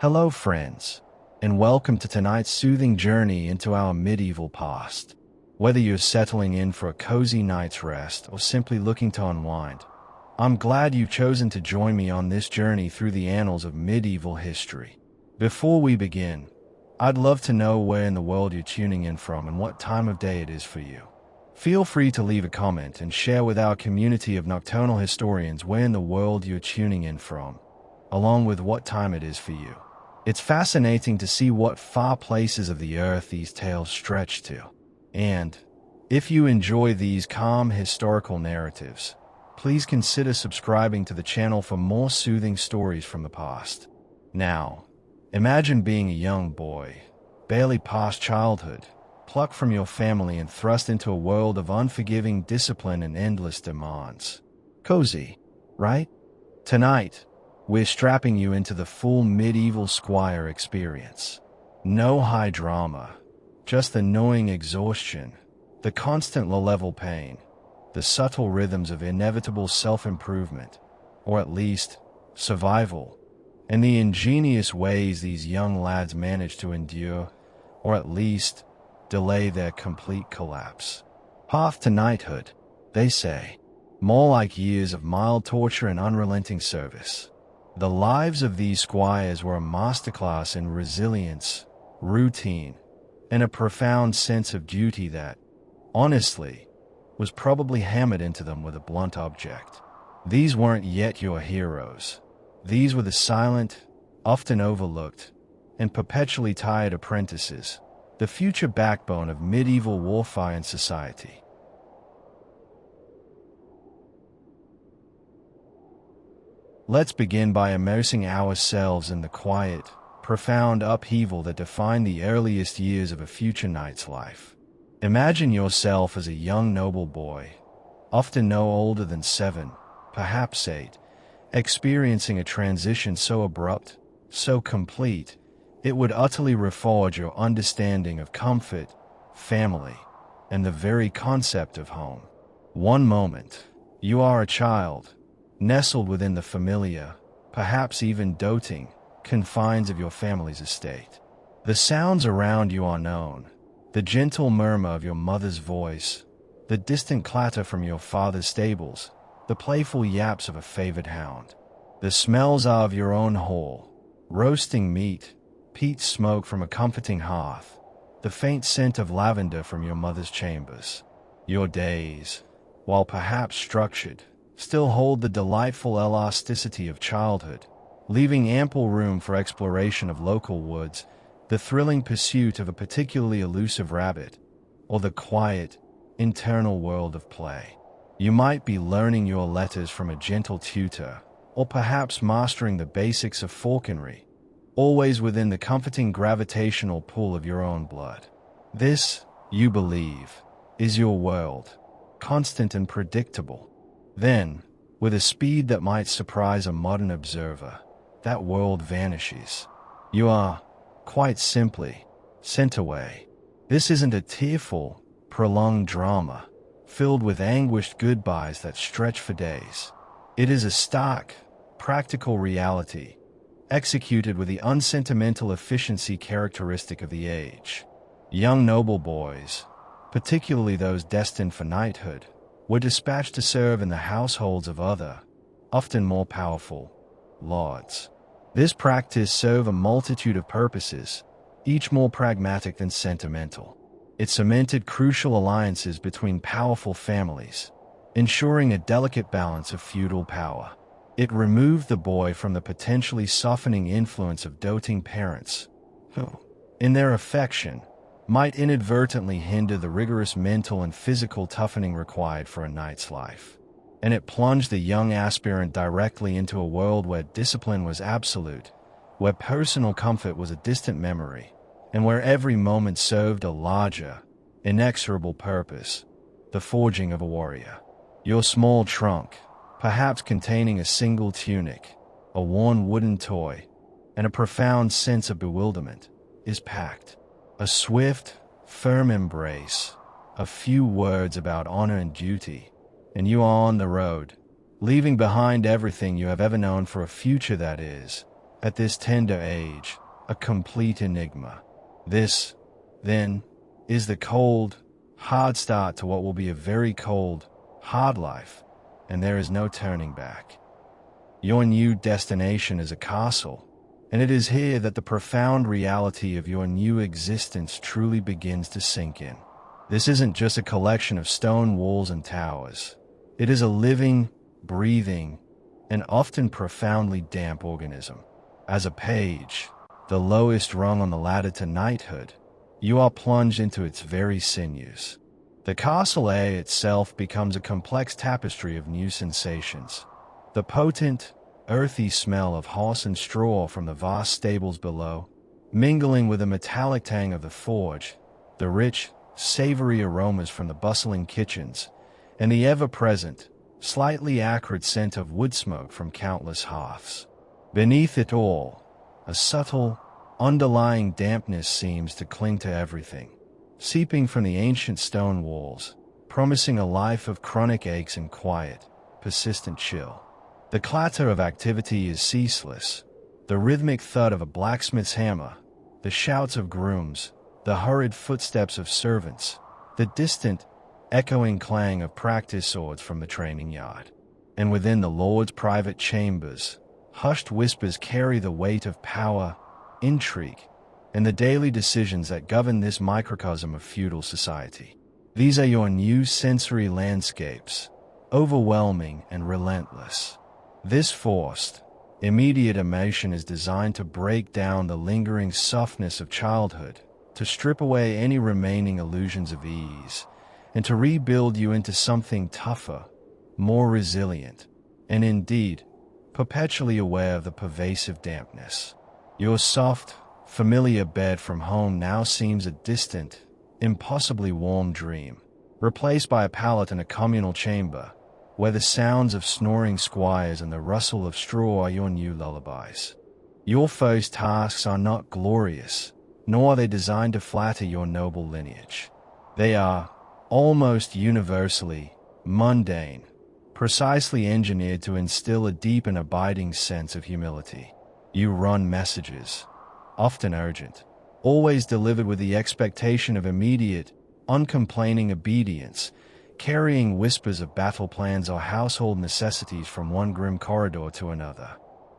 Hello, friends, and welcome to tonight's soothing journey into our medieval past. Whether you're settling in for a cozy night's rest or simply looking to unwind, I'm glad you've chosen to join me on this journey through the annals of medieval history. Before we begin, I'd love to know where in the world you're tuning in from and what time of day it is for you. Feel free to leave a comment and share with our community of nocturnal historians where in the world you're tuning in from, along with what time it is for you. It's fascinating to see what far places of the earth these tales stretch to. And if you enjoy these calm historical narratives, please consider subscribing to the channel for more soothing stories from the past. Now, imagine being a young boy, barely past childhood, plucked from your family and thrust into a world of unforgiving discipline and endless demands. Cozy, right? Tonight, we're strapping you into the full medieval SQUIRE experience. No high drama, just the gnawing exhaustion, the constant low-level pain, the subtle rhythms of inevitable self-improvement, or at least survival, and the ingenious ways these young lads manage to endure, or at least delay their complete collapse. Path to knighthood, they say, more like years of mild torture and unrelenting service. The lives of these squires were a masterclass in resilience, routine, and a profound sense of duty that, honestly, was probably hammered into them with a blunt object. These weren't yet your heroes. These were the silent, often overlooked, and perpetually tired apprentices, the future backbone of medieval warfare and society. Let's begin by immersing ourselves in the quiet, profound upheaval that defined the earliest years of a future knight's life. Imagine yourself as a young noble boy, often no older than 7, perhaps 8, experiencing a transition so abrupt, so complete, it would utterly reforge your understanding of comfort, family, and the very concept of home. One moment, you are a child, nestled within the familiar, perhaps even doting, confines of your family's estate. The sounds around you are known, the gentle murmur of your mother's voice, the distant clatter from your father's stables, the playful yaps of a favored hound. The smells are of your own hall, roasting meat, peat smoke from a comforting hearth, the faint scent of lavender from your mother's chambers. Your days, while perhaps structured, still hold the delightful elasticity of childhood, leaving ample room for exploration of local woods, the thrilling pursuit of a particularly elusive rabbit, or the quiet, internal world of play. You might be learning your letters from a gentle tutor, or perhaps mastering the basics of falconry, always within the comforting gravitational pull of your own blood. This, you believe, is your world, constant and predictable. Then, with a speed that might surprise a modern observer, that world vanishes. You are, quite simply, sent away. This isn't a tearful, prolonged drama, filled with anguished goodbyes that stretch for days. It is a stark, practical reality, executed with the unsentimental efficiency characteristic of the age. Young noble boys, particularly those destined for knighthood, were dispatched to serve in the households of other, often more powerful, lords. This practice served a multitude of purposes, each more pragmatic than sentimental. It cemented crucial alliances between powerful families, ensuring a delicate balance of feudal power. It removed the boy from the potentially softening influence of doting parents, who, in their affection, might inadvertently hinder the rigorous mental and physical toughening required for a knight's life. And it plunged the young aspirant directly into a world where discipline was absolute, where personal comfort was a distant memory, and where every moment served a larger, inexorable purpose, the forging of a warrior. Your small trunk, perhaps containing a single tunic, a worn wooden toy, and a profound sense of bewilderment, is packed. A swift, firm embrace, a few words about honor and duty, and you are on the road, leaving behind everything you have ever known for a future that is, at this tender age, a complete enigma. This, then, is the cold, hard start to what will be a very cold, hard life, and there is no turning back. Your new destination is a castle, and it is here that the profound reality of your new existence truly begins to sink in. This isn't just a collection of stone walls and towers. It is a living, breathing, and often profoundly damp organism. As a page, the lowest rung on the ladder to knighthood, you are plunged into its very sinews. The castle air itself becomes a complex tapestry of new sensations. The potent, earthy smell of horse and straw from the vast stables below, mingling with the metallic tang of the forge, the rich, savory aromas from the bustling kitchens, and the ever-present, slightly acrid scent of wood smoke from countless hearths. Beneath it all, a subtle, underlying dampness seems to cling to everything, seeping from the ancient stone walls, promising a life of chronic aches and quiet, persistent chill. The clatter of activity is ceaseless, the rhythmic thud of a blacksmith's hammer, the shouts of grooms, the hurried footsteps of servants, the distant, echoing clang of practice swords from the training yard. And within the Lord's private chambers, hushed whispers carry the weight of power, intrigue, and the daily decisions that govern this microcosm of feudal society. These are your new sensory landscapes, overwhelming and relentless. This forced, immediate immersion is designed to break down the lingering softness of childhood, to strip away any remaining illusions of ease, and to rebuild you into something tougher, more resilient, and indeed, perpetually aware of the pervasive dampness. Your soft, familiar bed from home now seems a distant, impossibly warm dream, replaced by a pallet in a communal chamber, where the sounds of snoring squires and the rustle of straw are your new lullabies. Your first tasks are not glorious, nor are they designed to flatter your noble lineage. They are, almost universally, mundane, precisely engineered to instill a deep and abiding sense of humility. You run messages, often urgent, always delivered with the expectation of immediate, uncomplaining obedience, carrying whispers of battle plans or household necessities from one grim corridor to another.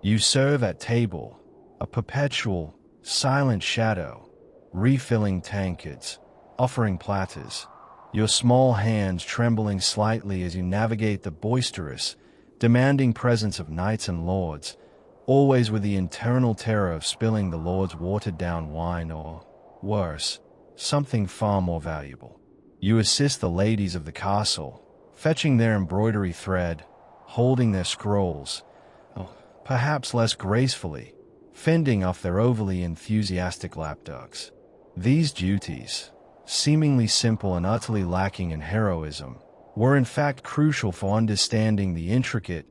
You serve at table, a perpetual, silent shadow, refilling tankards, offering platters, your small hands trembling slightly as you navigate the boisterous, demanding presence of knights and lords, always with the internal terror of spilling the lord's watered-down wine or, worse, something far more valuable. You assist the ladies of the castle, fetching their embroidery thread, holding their scrolls, perhaps less gracefully, fending off their overly enthusiastic lapdogs. These duties, seemingly simple and utterly lacking in heroism, were in fact crucial for understanding the intricate,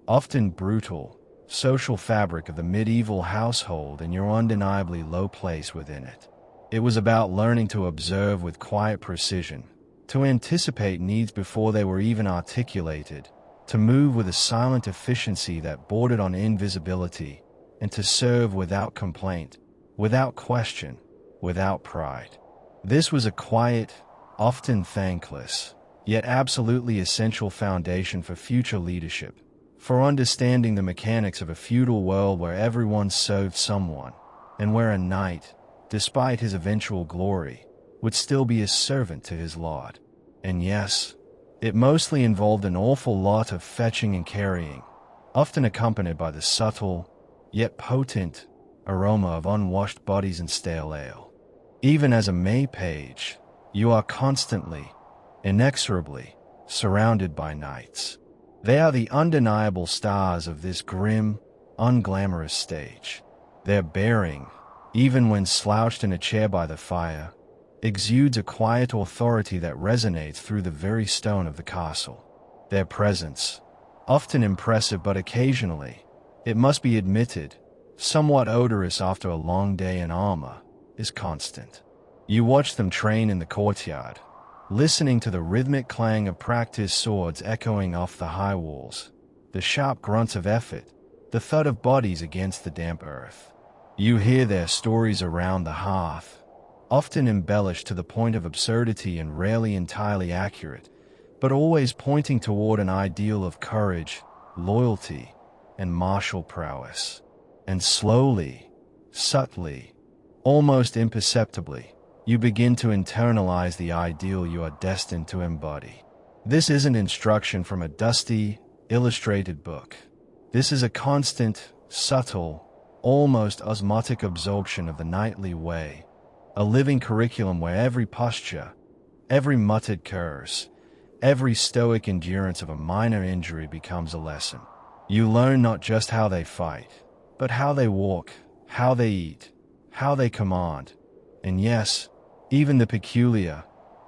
often brutal, social fabric of the medieval household and your undeniably low place within it. It was about learning to observe with quiet precision, to anticipate needs before they were even articulated, to move with a silent efficiency that bordered on invisibility, and to serve without complaint, without question, without pride. This was a quiet, often thankless, yet absolutely essential foundation for future leadership, for understanding the mechanics of a feudal world where everyone served someone, and where a knight, despite his eventual glory, would still be a servant to his lord. And yes, it mostly involved an awful lot of fetching and carrying, often accompanied by the subtle, yet potent, aroma of unwashed bodies and stale ale. Even as a May page, you are constantly, inexorably, surrounded by knights. They are the undeniable stars of this grim, unglamorous stage. Their bearing, even when slouched in a chair by the fire, exudes a quiet authority that resonates through the very stone of the castle. Their presence, often impressive but occasionally, it must be admitted, somewhat odorous after a long day in armor, is constant. You watch them train in the courtyard, listening to the rhythmic clang of practiced swords echoing off the high walls, the sharp grunts of effort, the thud of bodies against the damp earth. You hear their stories around the hearth, often embellished to the point of absurdity and rarely entirely accurate, but always pointing toward an ideal of courage, loyalty, and martial prowess. And slowly, subtly, almost imperceptibly, you begin to internalize the ideal you are destined to embody. This isn't instruction from a dusty, illustrated book. This is a constant, subtle, almost osmotic absorption of the knightly way, a living curriculum where every posture, every muttered curse, every stoic endurance of a minor injury becomes a lesson. You learn not just how they fight, but how they walk, how they eat, how they command, and yes, even the peculiar,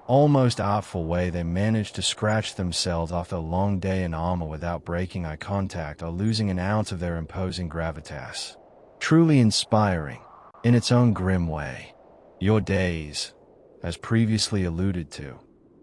almost artful way they manage to scratch themselves after a long day in armor without breaking eye contact or losing an ounce of their imposing gravitas. Truly inspiring, in its own grim way. Your days, as previously alluded to,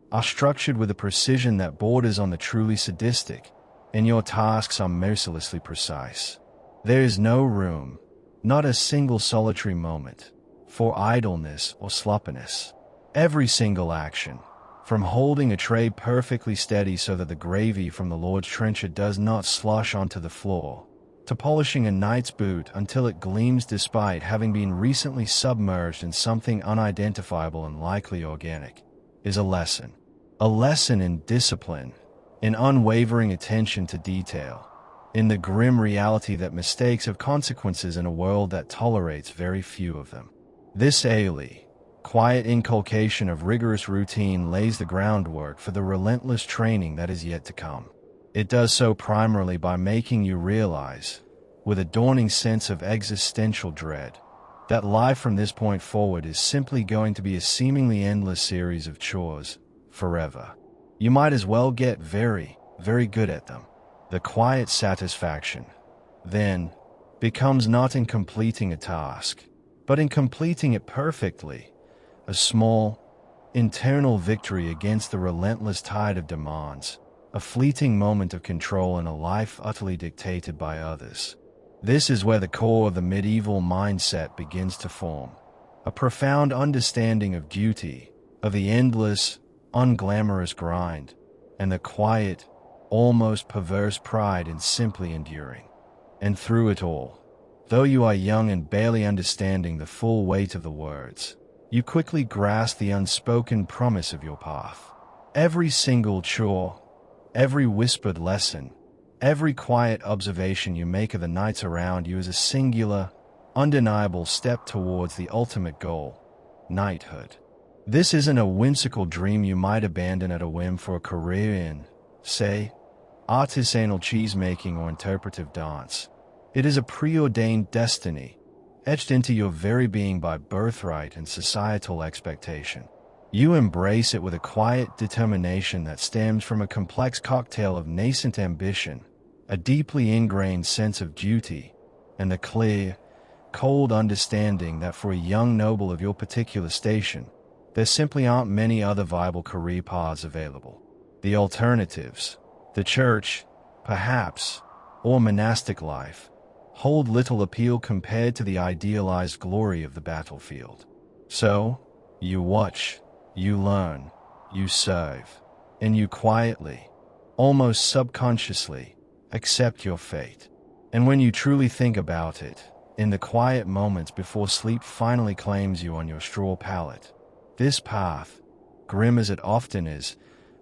are structured with a precision that borders on the truly sadistic, and your tasks are mercilessly precise. There is no room, not a single solitary moment, for idleness or sloppiness. Every single action, from holding a tray perfectly steady so that the gravy from the Lord's trencher does not slosh onto the floor, to polishing a knight's boot until it gleams despite having been recently submerged in something unidentifiable and likely organic, is a lesson. A lesson in discipline, in unwavering attention to detail, in the grim reality that mistakes have consequences in a world that tolerates very few of them. This airy, quiet inculcation of rigorous routine lays the groundwork for the relentless training that is yet to come. It does so primarily by making you realize, with a dawning sense of existential dread, that life from this point forward is simply going to be a seemingly endless series of chores, forever. You might as well get very, very good at them. The quiet satisfaction, then, becomes not in completing a task, but in completing it perfectly, a small, internal victory against the relentless tide of demands, a fleeting moment of control in a life utterly dictated by others. This is where the core of the medieval mindset begins to form, a profound understanding of duty, of the endless, unglamorous grind, and the quiet, almost perverse pride in simply enduring. And through it all, though you are young and barely understanding the full weight of the words, you quickly grasp the unspoken promise of your path. Every single chore, every whispered lesson, every quiet observation you make of the knights around you is a singular, undeniable step towards the ultimate goal, knighthood. This isn't a whimsical dream you might abandon at a whim for a career in, say, artisanal cheesemaking or interpretive dance. It is a preordained destiny, etched into your very being by birthright and societal expectation. You embrace it with a quiet determination that stems from a complex cocktail of nascent ambition, a deeply ingrained sense of duty, and the clear, cold understanding that for a young noble of your particular station, there simply aren't many other viable career paths available. The alternatives, the church, perhaps, or monastic life, hold little appeal compared to the idealized glory of the battlefield. So, you watch, you learn, you serve, and you quietly, almost subconsciously, accept your fate. And when you truly think about it, in the quiet moments before sleep finally claims you on your straw pallet, this path, grim as it often is,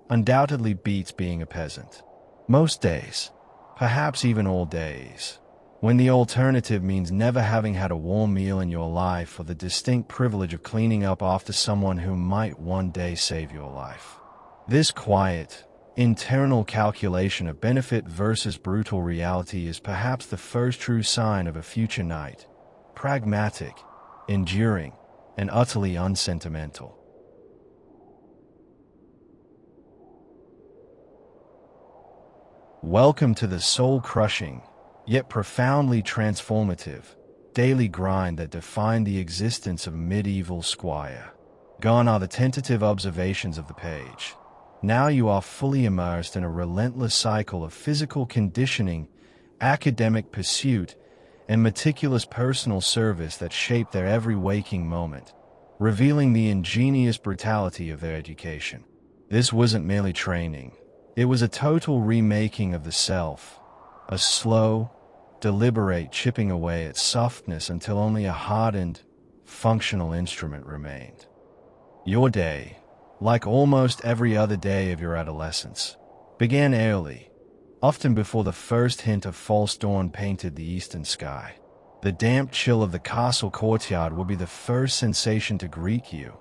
undoubtedly beats being a peasant. Most days, perhaps even all days, when the alternative means never having had a warm meal in your life or the distinct privilege of cleaning up after someone who might one day save your life. This quiet, internal calculation of benefit versus brutal reality is perhaps the first true sign of a future knight, pragmatic, enduring, and utterly unsentimental. Welcome to the soul-crushing, yet profoundly transformative, daily grind that defined the existence of medieval squire. Gone are the tentative observations of the page. Now you are fully immersed in a relentless cycle of physical conditioning academic pursuit, and meticulous personal service that shaped their every waking moment, revealing the ingenious brutality of their education. This wasn't merely training. It was a total remaking of the self, a slow, deliberate chipping away at softness until only a hardened, functional instrument remained. Your day, like almost every other day of your adolescence, began early, often before the first hint of false dawn painted the eastern sky. The damp chill of the castle courtyard would be the first sensation to greet you,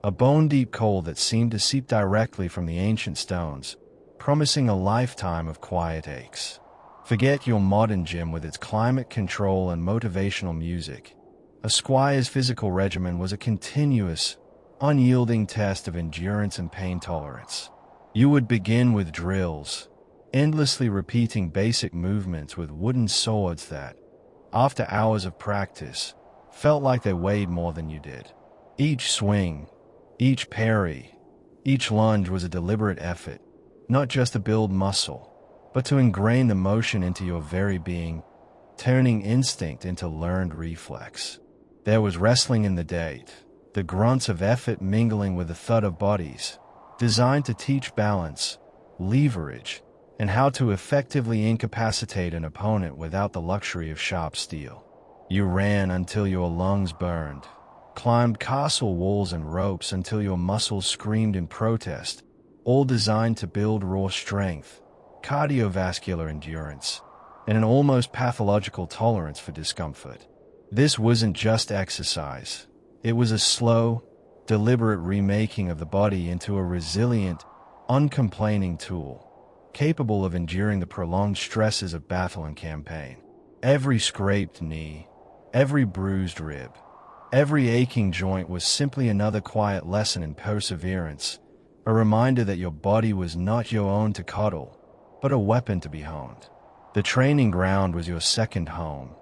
a bone-deep cold that seemed to seep directly from the ancient stones, promising a lifetime of quiet aches. Forget your modern gym with its climate control and motivational music. A squire's physical regimen was a continuous, unyielding test of endurance and pain tolerance. You would begin with drills, endlessly repeating basic movements with wooden swords that, after hours of practice, felt like they weighed more than you did. Each swing, each parry, each lunge was a deliberate effort, not just to build muscle, but to ingrain the motion into your very being, turning instinct into learned reflex. There was wrestling in the date, the grunts of effort mingling with the thud of bodies, designed to teach balance, leverage, and how to effectively incapacitate an opponent without the luxury of sharp steel. You ran until your lungs burned, climbed castle walls and ropes until your muscles screamed in protest, all designed to build raw strength, cardiovascular endurance, and an almost pathological tolerance for discomfort. This wasn't just exercise. It was a slow, deliberate remaking of the body into a resilient, uncomplaining tool, capable of enduring the prolonged stresses of battle and campaign. Every scraped knee, every bruised rib, every aching joint was simply another quiet lesson in perseverance, a reminder that your body was not your own to cuddle, but a weapon to be honed. The training ground was your second home,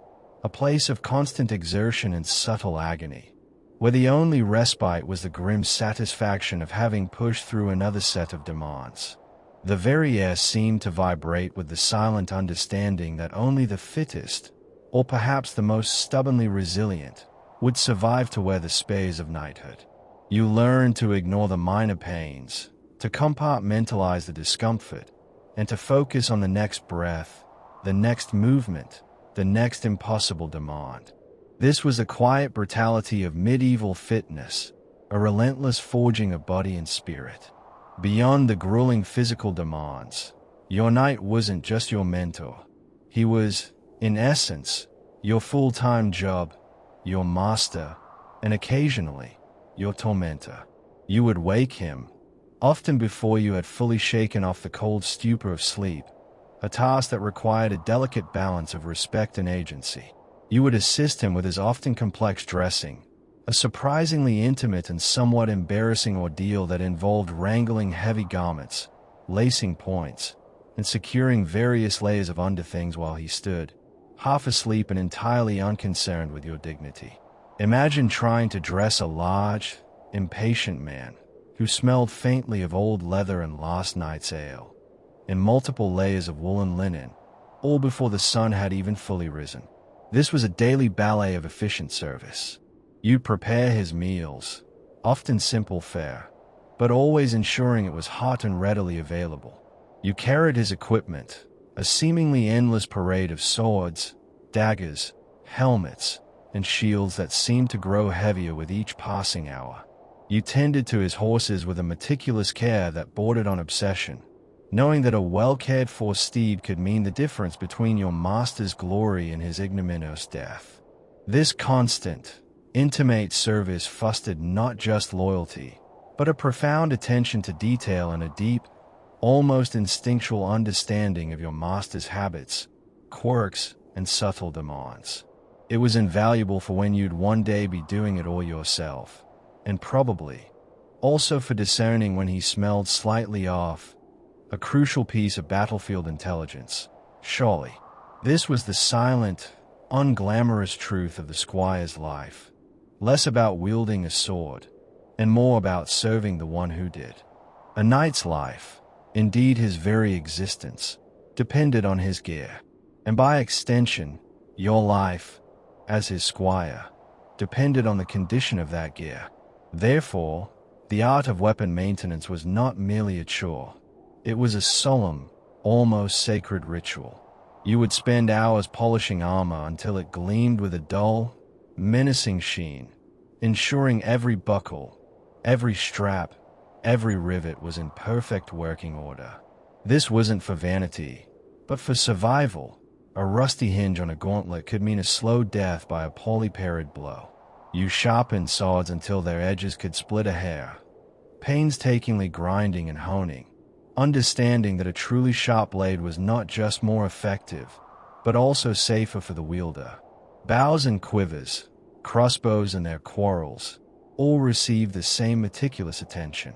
a place of constant exertion and subtle agony, where the only respite was the grim satisfaction of having pushed through another set of demands. The very air seemed to vibrate with the silent understanding that only the fittest, or perhaps the most stubbornly resilient, would survive to wear the spurs of knighthood. You learned to ignore the minor pains, to compartmentalize the discomfort, and to focus on the next breath, the next movement, the next impossible demand. This was the quiet brutality of medieval fitness, a relentless forging of body and spirit. Beyond the grueling physical demands, your knight wasn't just your mentor. He was, in essence, your full-time job, your master, and occasionally, your tormentor. You would wake him, often before you had fully shaken off the cold stupor of sleep, a task that required a delicate balance of respect and agency. You would assist him with his often complex dressing, a surprisingly intimate and somewhat embarrassing ordeal that involved wrangling heavy garments, lacing points, and securing various layers of underthings while he stood, half asleep and entirely unconcerned with your dignity. Imagine trying to dress a large, impatient man who smelled faintly of old leather and last night's ale, in multiple layers of woolen linen, all before the sun had even fully risen. This was a daily ballet of efficient service. You'd prepare his meals, often simple fare, but always ensuring it was hot and readily available. You carried his equipment, a seemingly endless parade of swords, daggers, helmets, and shields that seemed to grow heavier with each passing hour. You tended to his horses with a meticulous care that bordered on obsession, knowing that a well-cared-for steed could mean the difference between your master's glory and his ignominious death. This constant, intimate service fostered not just loyalty, but a profound attention to detail and a deep, almost instinctual understanding of your master's habits, quirks, and subtle demands. It was invaluable for when you'd one day be doing it all yourself, and probably also for discerning when he smelled slightly off, a crucial piece of battlefield intelligence. Surely, this was the silent, unglamorous truth of the squire's life, less about wielding a sword, and more about serving the one who did. A knight's life, indeed his very existence, depended on his gear. and by extension, your life, as his squire, depended on the condition of that gear. Therefore, the art of weapon maintenance was not merely a chore. It was a solemn, almost sacred ritual. You would spend hours polishing armor until it gleamed with a dull, menacing sheen, ensuring every buckle, every strap, every rivet was in perfect working order. This wasn't for vanity, but for survival. A rusty hinge on a gauntlet could mean a slow death by a poorly parried blow. You sharpened swords until their edges could split a hair, painstakingly grinding and honing, understanding that a truly sharp blade was not just more effective, but also safer for the wielder. Bows and quivers, crossbows and their quarrels, all received the same meticulous attention.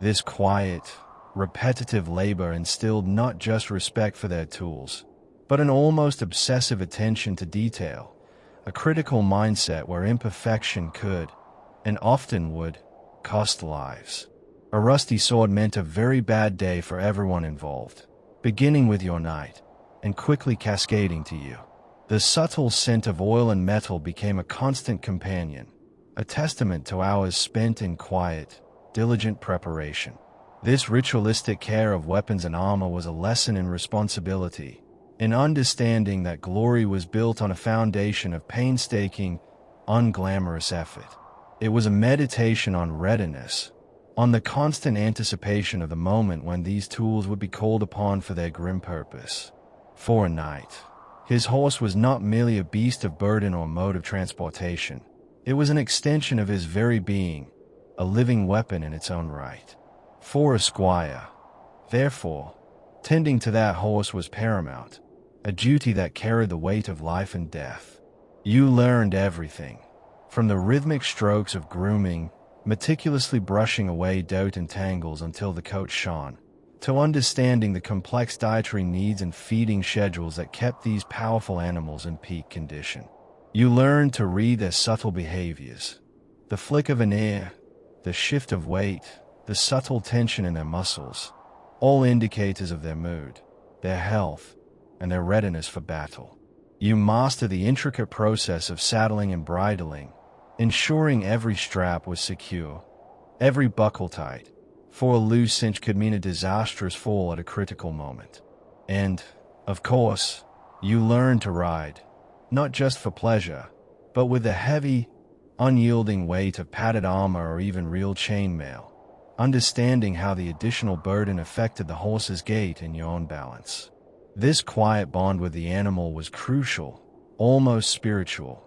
This quiet, repetitive labor instilled not just respect for their tools, but an almost obsessive attention to detail, a critical mindset where imperfection could, and often would, cost lives. A rusty sword meant a very bad day for everyone involved, beginning with your knight, and quickly cascading to you. The subtle scent of oil and metal became a constant companion, a testament to hours spent in quiet, diligent preparation. This ritualistic care of weapons and armor was a lesson in responsibility, in understanding that glory was built on a foundation of painstaking, unglamorous effort. It was a meditation on readiness, on the constant anticipation of the moment when these tools would be called upon for their grim purpose. For a knight, his horse was not merely a beast of burden or mode of transportation. It was an extension of his very being, a living weapon in its own right. For a squire, therefore, tending to that horse was paramount, a duty that carried the weight of life and death. You learned everything, from the rhythmic strokes of grooming, meticulously brushing away dirt and tangles until the coat shone, to understanding the complex dietary needs and feeding schedules that kept these powerful animals in peak condition. You learned to read their subtle behaviors, the flick of an ear, the shift of weight, the subtle tension in their muscles, all indicators of their mood, their health, and their readiness for battle. You master the intricate process of saddling and bridling, ensuring every strap was secure, every buckle tight, for a loose cinch could mean a disastrous fall at a critical moment. And, of course, you learned to ride, not just for pleasure, but with the heavy, unyielding weight of padded armor or even real chainmail, understanding how the additional burden affected the horse's gait and your own balance. This quiet bond with the animal was crucial, almost spiritual,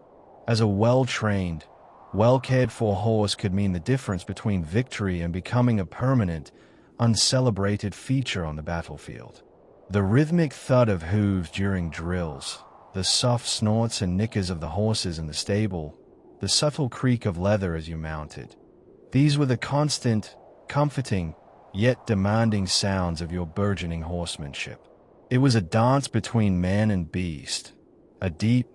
as a well-trained, well-cared-for horse could mean the difference between victory and becoming a permanent, uncelebrated feature on the battlefield. The rhythmic thud of hooves during drills, the soft snorts and nickers of the horses in the stable, the subtle creak of leather as you mounted. These were the constant, comforting, yet demanding sounds of your burgeoning horsemanship. It was a dance between man and beast, a deep,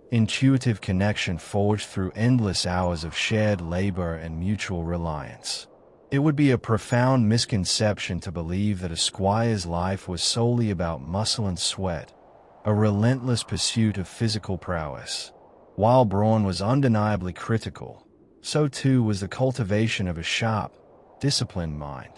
intuitive connection forged through endless hours of shared labor and mutual reliance. It would be a profound misconception to believe that a squire's life was solely about muscle and sweat, a relentless pursuit of physical prowess. While brawn was undeniably critical, so too was the cultivation of a sharp, disciplined mind.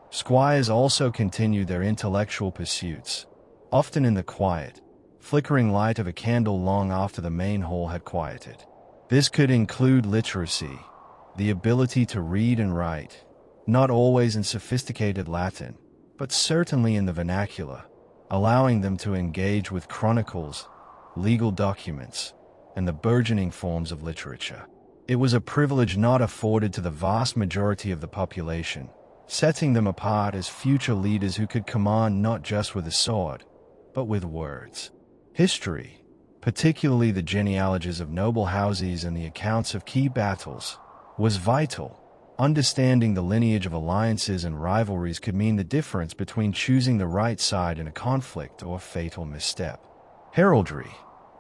Squires also continued their intellectual pursuits, often in the quiet, flickering light of a candle long after the main hall had quieted. This could include literacy, the ability to read and write, not always in sophisticated Latin, but certainly in the vernacular, allowing them to engage with chronicles, legal documents, and the burgeoning forms of literature. It was a privilege not afforded to the vast majority of the population, setting them apart as future leaders who could command not just with a sword, but with words. History, particularly the genealogies of noble houses and the accounts of key battles, was vital. Understanding the lineage of alliances and rivalries could mean the difference between choosing the right side in a conflict or a fatal misstep. Heraldry,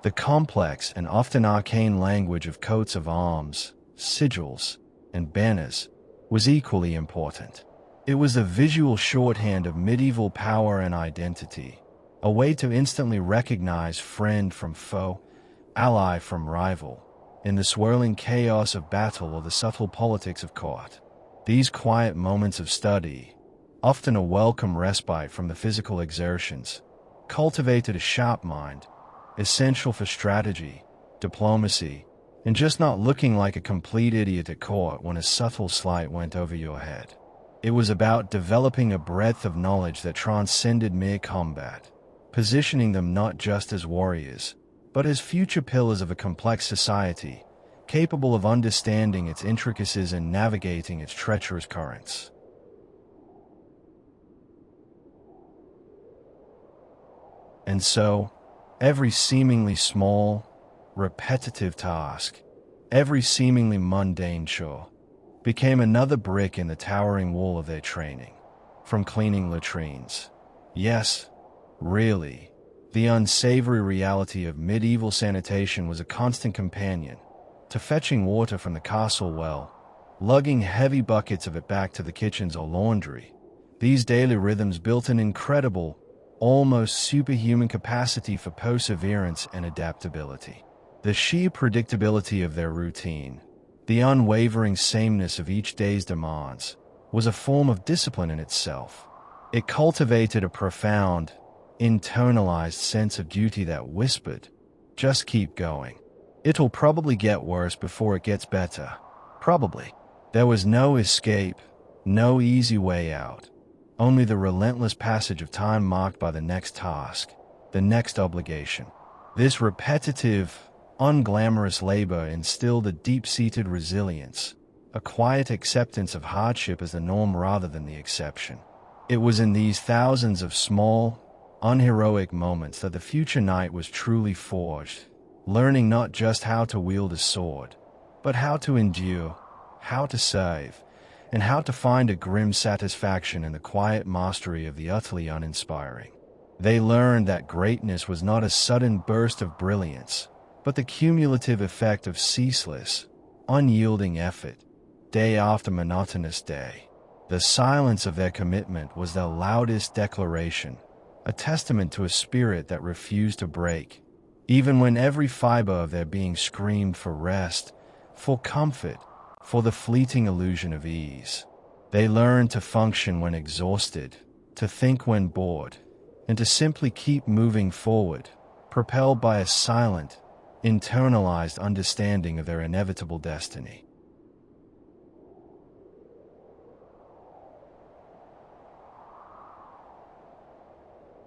the complex and often arcane language of coats of arms, sigils, and banners, was equally important. It was the visual shorthand of medieval power and identity, a way to instantly recognize friend from foe, ally from rival, in the swirling chaos of battle or the subtle politics of court. These quiet moments of study, often a welcome respite from the physical exertions, cultivated a sharp mind, essential for strategy, diplomacy, and just not looking like a complete idiot at court when a subtle slight went over your head. It was about developing a breadth of knowledge that transcended mere combat, positioning them not just as warriors, but as future pillars of a complex society, capable of understanding its intricacies and navigating its treacherous currents. And so, every seemingly small, repetitive task, every seemingly mundane chore, became another brick in the towering wall of their training. From cleaning latrines. Yes, really, the unsavory reality of medieval sanitation was a constant companion, to fetching water from the castle well, lugging heavy buckets of it back to the kitchens or laundry. These daily rhythms built an incredible, almost superhuman capacity for perseverance and adaptability. The sheer predictability of their routine, the unwavering sameness of each day's demands, was a form of discipline in itself. It cultivated a profound, internalized sense of duty that whispered, "Just keep going. It'll probably get worse before it gets better." Probably. There was no escape, no easy way out. Only the relentless passage of time marked by the next task, the next obligation. This repetitive, unglamorous labor instilled a deep-seated resilience, a quiet acceptance of hardship as the norm rather than the exception. It was in these thousands of small, unheroic moments that the future knight was truly forged, learning not just how to wield a sword, but how to endure, how to save, and how to find a grim satisfaction in the quiet mastery of the utterly uninspiring. They learned that greatness was not a sudden burst of brilliance, but the cumulative effect of ceaseless, unyielding effort, day after monotonous day. The silence of their commitment was their loudest declaration, a testament to a spirit that refused to break, even when every fiber of their being screamed for rest, for comfort, for the fleeting illusion of ease. They learned to function when exhausted, to think when bored, and to simply keep moving forward, propelled by a silent, internalized understanding of their inevitable destiny.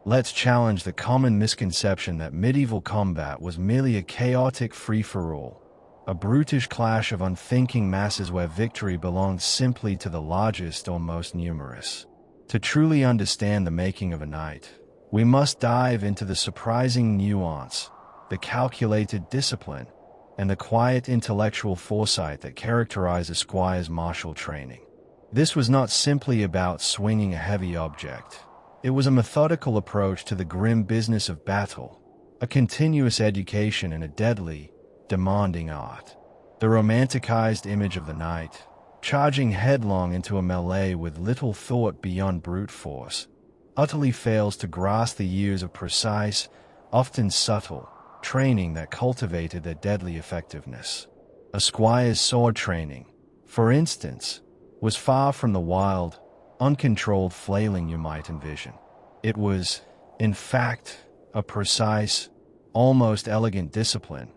Let's challenge the common misconception that medieval combat was merely a chaotic free-for-all, a brutish clash of unthinking masses where victory belonged simply to the largest or most numerous. To truly understand the making of a knight, we must dive into the surprising nuance, the calculated discipline, and the quiet intellectual foresight that characterize a squire's martial training. This was not simply about swinging a heavy object. It was a methodical approach to the grim business of battle, a continuous education in a deadly, demanding art. The romanticized image of the knight, charging headlong into a melee with little thought beyond brute force, utterly fails to grasp the years of precise, often subtle, training that cultivated their deadly effectiveness. A squire's sword training, for instance, was far from the wild, uncontrolled flailing you might envision. It was, in fact, a precise, almost elegant discipline,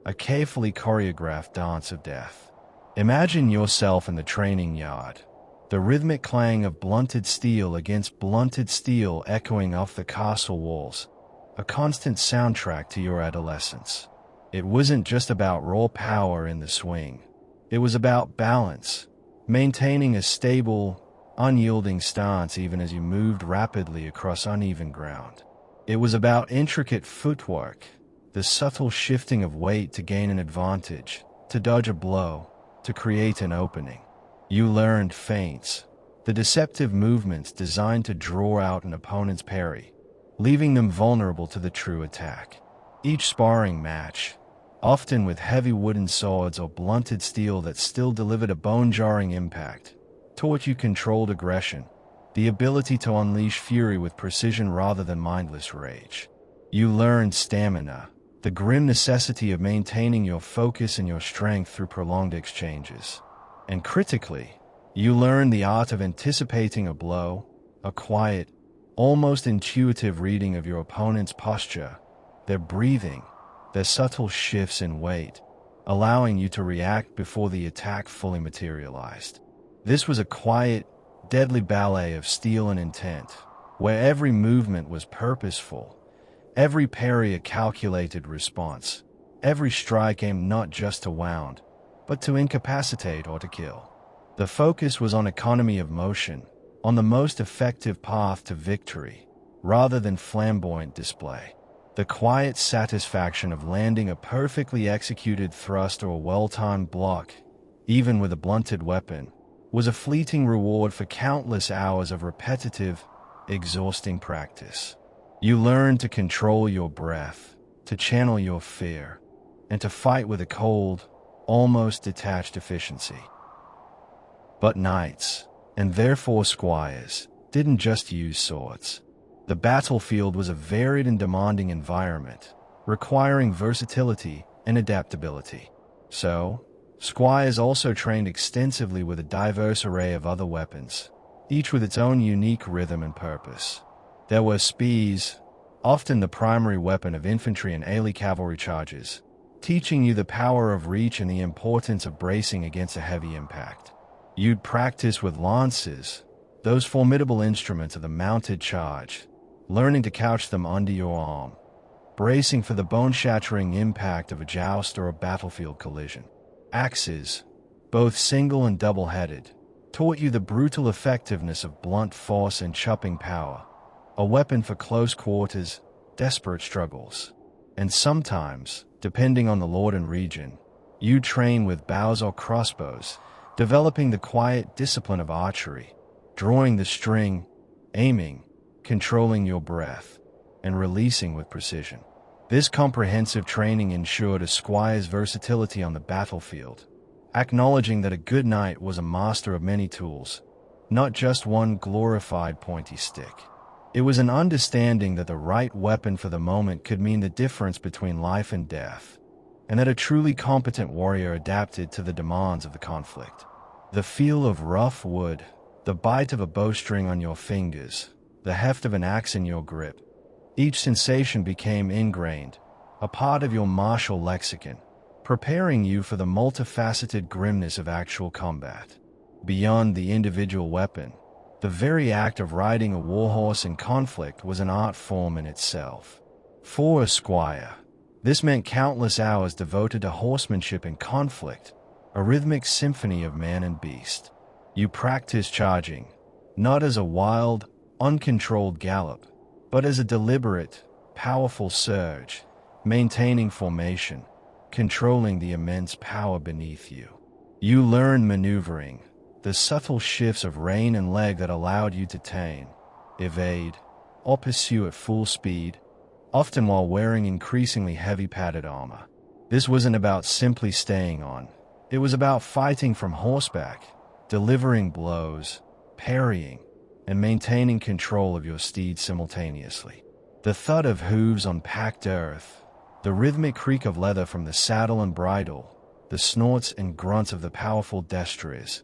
a carefully choreographed dance of death. Imagine yourself in the training yard, the rhythmic clang of blunted steel against blunted steel echoing off the castle walls, a constant soundtrack to your adolescence. It wasn't just about raw power in the swing. It was about balance, maintaining a stable, unyielding stance even as you moved rapidly across uneven ground. It was about intricate footwork, the subtle shifting of weight to gain an advantage, to dodge a blow, to create an opening. You learned feints, the deceptive movements designed to draw out an opponent's parry, leaving them vulnerable to the true attack. Each sparring match, often with heavy wooden swords or blunted steel that still delivered a bone-jarring impact, taught you controlled aggression, the ability to unleash fury with precision rather than mindless rage. You learn stamina, the grim necessity of maintaining your focus and your strength through prolonged exchanges. And critically, you learn the art of anticipating a blow, a quiet, almost intuitive reading of your opponent's posture, their breathing, their subtle shifts in weight, allowing you to react before the attack fully materialized. This was a quiet, deadly ballet of steel and intent, where every movement was purposeful, every parry a calculated response, every strike aimed not just to wound, but to incapacitate or to kill. The focus was on economy of motion, on the most effective path to victory, rather than flamboyant display. The quiet satisfaction of landing a perfectly executed thrust or a well-timed block, even with a blunted weapon, was a fleeting reward for countless hours of repetitive, exhausting practice. You learned to control your breath, to channel your fear, and to fight with a cold, almost detached efficiency. But knights, and therefore squires, didn't just use swords. The battlefield was a varied and demanding environment, requiring versatility and adaptability. So, squires also trained extensively with a diverse array of other weapons, each with its own unique rhythm and purpose. There were spears, often the primary weapon of infantry and early cavalry charges, teaching you the power of reach and the importance of bracing against a heavy impact. You'd practice with lances, those formidable instruments of the mounted charge, learning to couch them under your arm, bracing for the bone-shattering impact of a joust or a battlefield collision. Axes, both single and double-headed, taught you the brutal effectiveness of blunt force and chopping power, a weapon for close quarters, desperate struggles. And sometimes, depending on the lord and region, you train with bows or crossbows, developing the quiet discipline of archery, drawing the string, aiming, controlling your breath, and releasing with precision. This comprehensive training ensured a squire's versatility on the battlefield, acknowledging that a good knight was a master of many tools, not just one glorified pointy stick. It was an understanding that the right weapon for the moment could mean the difference between life and death, and that a truly competent warrior adapted to the demands of the conflict. The feel of rough wood, the bite of a bowstring on your fingers, the heft of an axe in your grip, each sensation became ingrained, a part of your martial lexicon, preparing you for the multifaceted grimness of actual combat. Beyond the individual weapon, the very act of riding a warhorse in conflict was an art form in itself. For a squire, this meant countless hours devoted to horsemanship in conflict, a rhythmic symphony of man and beast. You practiced charging, not as a wild, uncontrolled gallop, but as a deliberate, powerful surge, maintaining formation, controlling the immense power beneath you. You learned maneuvering, the subtle shifts of rein and leg that allowed you to tame, evade, or pursue at full speed, often while wearing increasingly heavy padded armor. This wasn't about simply staying on. It was about fighting from horseback, delivering blows, parrying, and maintaining control of your steed simultaneously. The thud of hooves on packed earth, the rhythmic creak of leather from the saddle and bridle, the snorts and grunts of the powerful destriers.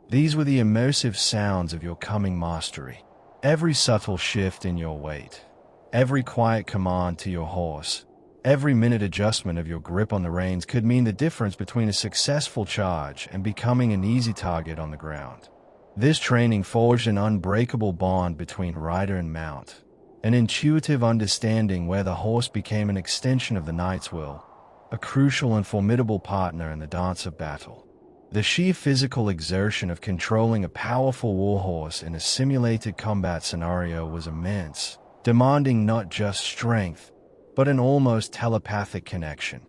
These were the immersive sounds of your coming mastery. Every subtle shift in your weight, every quiet command to your horse, every minute adjustment of your grip on the reins could mean the difference between a successful charge and becoming an easy target on the ground. This training forged an unbreakable bond between rider and mount, an intuitive understanding where the horse became an extension of the knight's will, a crucial and formidable partner in the dance of battle. The sheer physical exertion of controlling a powerful warhorse in a simulated combat scenario was immense, demanding not just strength, but an almost telepathic connection.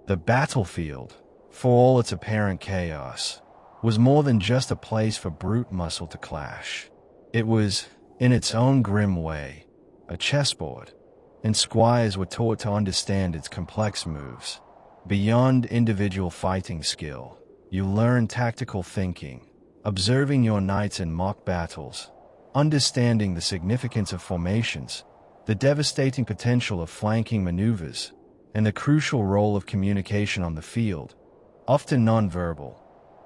The battlefield, for all its apparent chaos, was more than just a place for brute muscle to clash. It was, in its own grim way, a chessboard, and squires were taught to understand its complex moves. Beyond individual fighting skill, you learned tactical thinking, observing your knights in mock battles, understanding the significance of formations, the devastating potential of flanking maneuvers, and the crucial role of communication on the field, often nonverbal,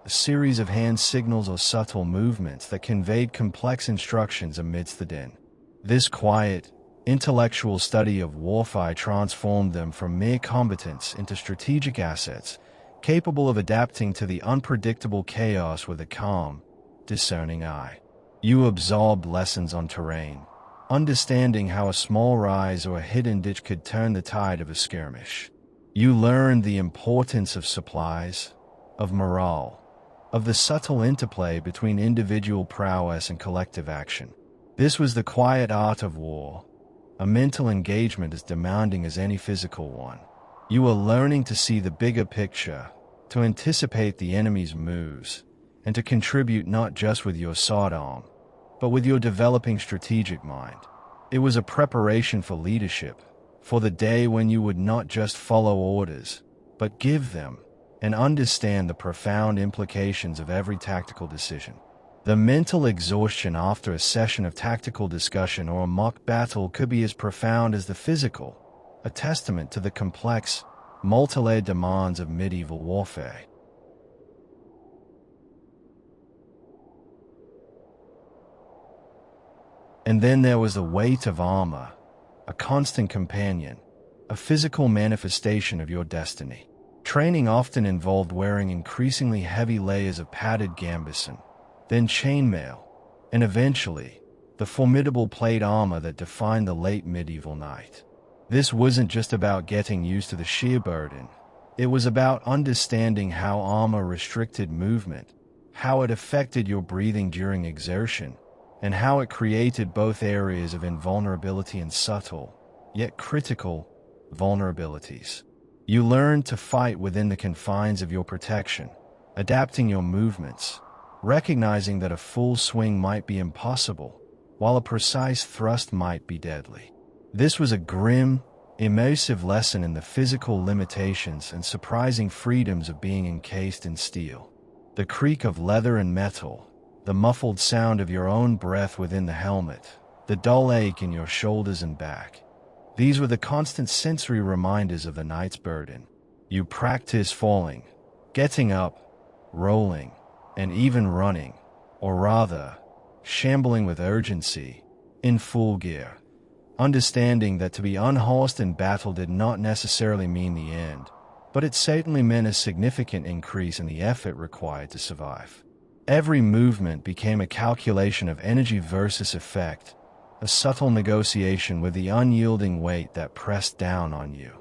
a series of hand signals or subtle movements that conveyed complex instructions amidst the din. This quiet, intellectual study of warfare transformed them from mere combatants into strategic assets, capable of adapting to the unpredictable chaos with a calm, discerning eye. You absorbed lessons on terrain, understanding how a small rise or a hidden ditch could turn the tide of a skirmish. You learned the importance of supplies, of morale, of the subtle interplay between individual prowess and collective action. This was the quiet art of war, a mental engagement as demanding as any physical one. You were learning to see the bigger picture, to anticipate the enemy's moves, and to contribute not just with your sword arm, but with your developing strategic mind. It was a preparation for leadership, for the day when you would not just follow orders, but give them, and understand the profound implications of every tactical decision. The mental exhaustion after a session of tactical discussion or a mock battle could be as profound as the physical, a testament to the complex, multi-layered demands of medieval warfare. And then there was the weight of armor, a constant companion, a physical manifestation of your destiny. Training often involved wearing increasingly heavy layers of padded gambeson, then chainmail, and eventually, the formidable plate armor that defined the late medieval knight. This wasn't just about getting used to the sheer burden. It was about understanding how armor restricted movement, how it affected your breathing during exertion, and how it created both areas of invulnerability and subtle, yet critical, vulnerabilities. You learned to fight within the confines of your protection, adapting your movements, recognizing that a full swing might be impossible, while a precise thrust might be deadly. This was a grim, immersive lesson in the physical limitations and surprising freedoms of being encased in steel. The creak of leather and metal, the muffled sound of your own breath within the helmet, the dull ache in your shoulders and back. These were the constant sensory reminders of the knight's burden. You practiced falling, getting up, rolling, and even running, or rather, shambling with urgency, in full gear, understanding that to be unhorsed in battle did not necessarily mean the end, but it certainly meant a significant increase in the effort required to survive. Every movement became a calculation of energy versus effect, a subtle negotiation with the unyielding weight that pressed down on you.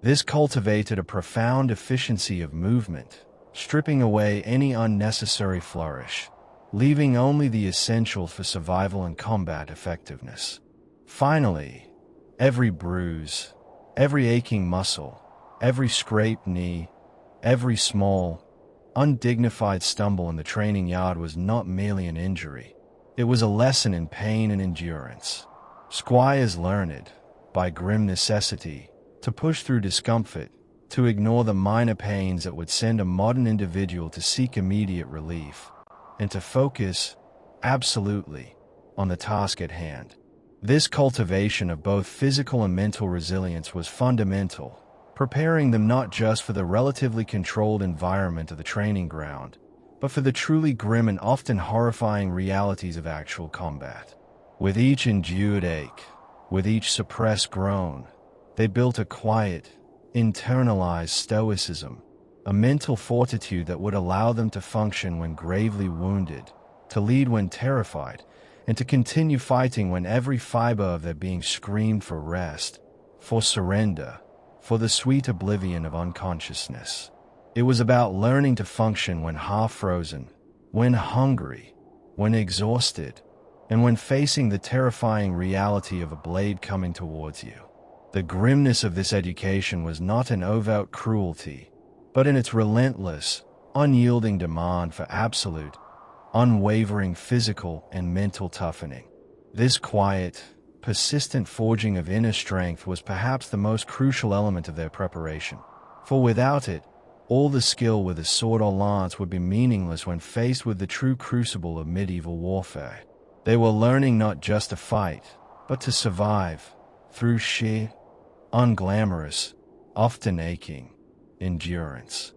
This cultivated a profound efficiency of movement, stripping away any unnecessary flourish, leaving only the essential for survival and combat effectiveness. Finally, every bruise, every aching muscle, every scraped knee, every small, undignified stumble in the training yard was not merely an injury. It was a lesson in pain and endurance. Squires learned, by grim necessity, to push through discomfort, to ignore the minor pains that would send a modern individual to seek immediate relief, and to focus, absolutely, on the task at hand. This cultivation of both physical and mental resilience was fundamental, preparing them not just for the relatively controlled environment of the training ground, but for the truly grim and often horrifying realities of actual combat. With each endured ache, with each suppressed groan, they built a quiet, internalized stoicism, a mental fortitude that would allow them to function when gravely wounded, to lead when terrified, and to continue fighting when every fiber of their being screamed for rest, for surrender, for the sweet oblivion of unconsciousness. It was about learning to function when half-frozen, when hungry, when exhausted, and when facing the terrifying reality of a blade coming towards you. The grimness of this education was not in overt cruelty, but in its relentless, unyielding demand for absolute, unwavering physical and mental toughening. This quiet, persistent forging of inner strength was perhaps the most crucial element of their preparation, for without it, all the skill with a sword or lance would be meaningless when faced with the true crucible of medieval warfare. They were learning not just to fight, but to survive through sheer, unglamorous, often aching, endurance.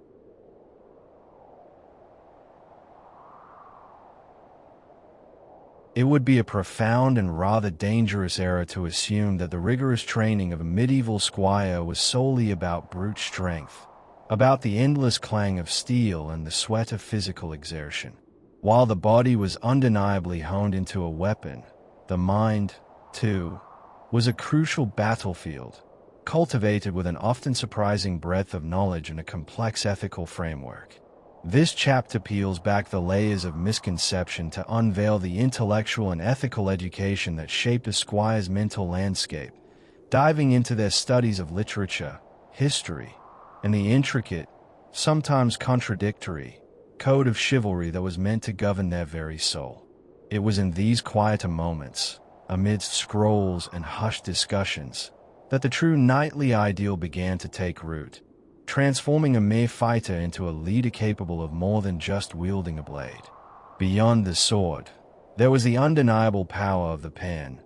It would be a profound and rather dangerous error to assume that the rigorous training of a medieval squire was solely about brute strength, about the endless clang of steel and the sweat of physical exertion. While the body was undeniably honed into a weapon, the mind, too, was a crucial battlefield, cultivated with an often surprising breadth of knowledge and a complex ethical framework. This chapter peels back the layers of misconception to unveil the intellectual and ethical education that shaped a squire's mental landscape, diving into their studies of literature, history, and the intricate, sometimes contradictory, code of chivalry that was meant to govern their very soul. It was in these quieter moments, amidst scrolls and hushed discussions, that the true knightly ideal began to take root, transforming a mere fighter into a leader capable of more than just wielding a blade. Beyond the sword, there was the undeniable power of the pen,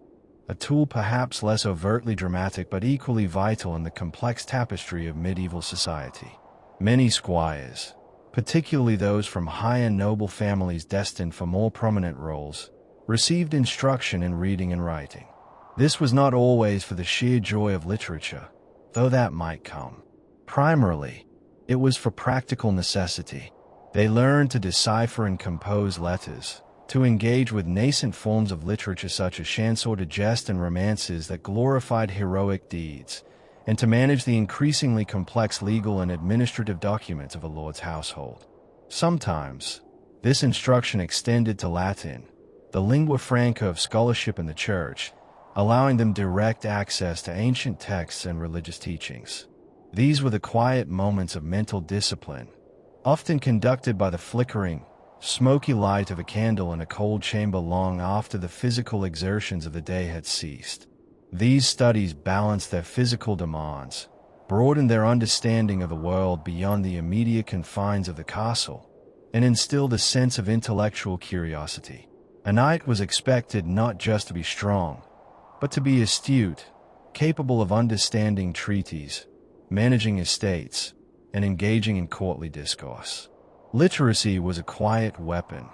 a tool perhaps less overtly dramatic but equally vital in the complex tapestry of medieval society. Many squires, particularly those from high and noble families destined for more prominent roles, received instruction in reading and writing. This was not always for the sheer joy of literature, though that might come. Primarily, it was for practical necessity. They learned to decipher and compose letters, to engage with nascent forms of literature such as chanson de geste and romances that glorified heroic deeds, and to manage the increasingly complex legal and administrative documents of a lord's household. Sometimes, this instruction extended to Latin, the lingua franca of scholarship in the church, allowing them direct access to ancient texts and religious teachings. These were the quiet moments of mental discipline, often conducted by the flickering, smoky light of a candle in a cold chamber long after the physical exertions of the day had ceased. These studies balanced their physical demands, broadened their understanding of the world beyond the immediate confines of the castle, and instilled a sense of intellectual curiosity. A knight was expected not just to be strong, but to be astute, capable of understanding treaties, managing estates, and engaging in courtly discourse. Literacy was a quiet weapon,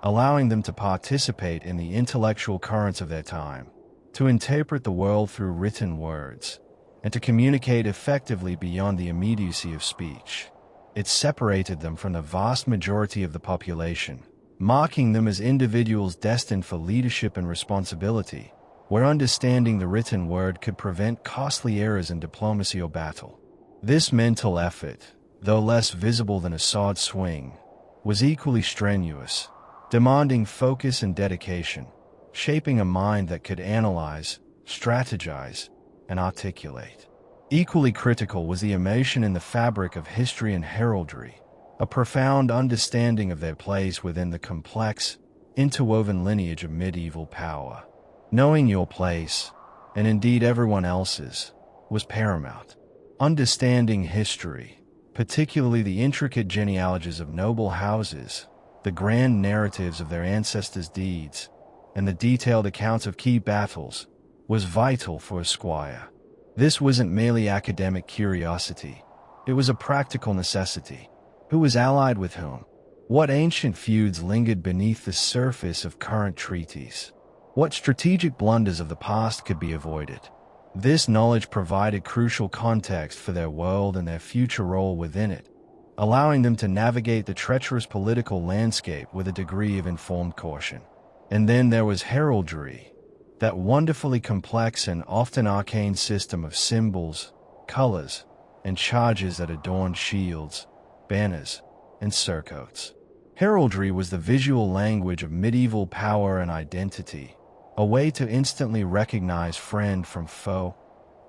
allowing them to participate in the intellectual currents of their time, to interpret the world through written words, and to communicate effectively beyond the immediacy of speech. It separated them from the vast majority of the population, marking them as individuals destined for leadership and responsibility, where understanding the written word could prevent costly errors in diplomacy or battle. This mental effort, though less visible than a sword swing, was equally strenuous, demanding focus and dedication, shaping a mind that could analyze, strategize, and articulate. Equally critical was the immersion in the fabric of history and heraldry, a profound understanding of their place within the complex, interwoven lineage of medieval power. Knowing your place, and indeed everyone else's, was paramount. Understanding history, particularly the intricate genealogies of noble houses, the grand narratives of their ancestors' deeds, and the detailed accounts of key battles, was vital for a squire. This wasn't merely academic curiosity, it was a practical necessity. Who was allied with whom? What ancient feuds lingered beneath the surface of current treaties? What strategic blunders of the past could be avoided? This knowledge provided crucial context for their world and their future role within it, allowing them to navigate the treacherous political landscape with a degree of informed caution. And then there was heraldry, that wonderfully complex and often arcane system of symbols, colors, and charges that adorned shields, banners, and surcoats. Heraldry was the visual language of medieval power and identity, a way to instantly recognize friend from foe,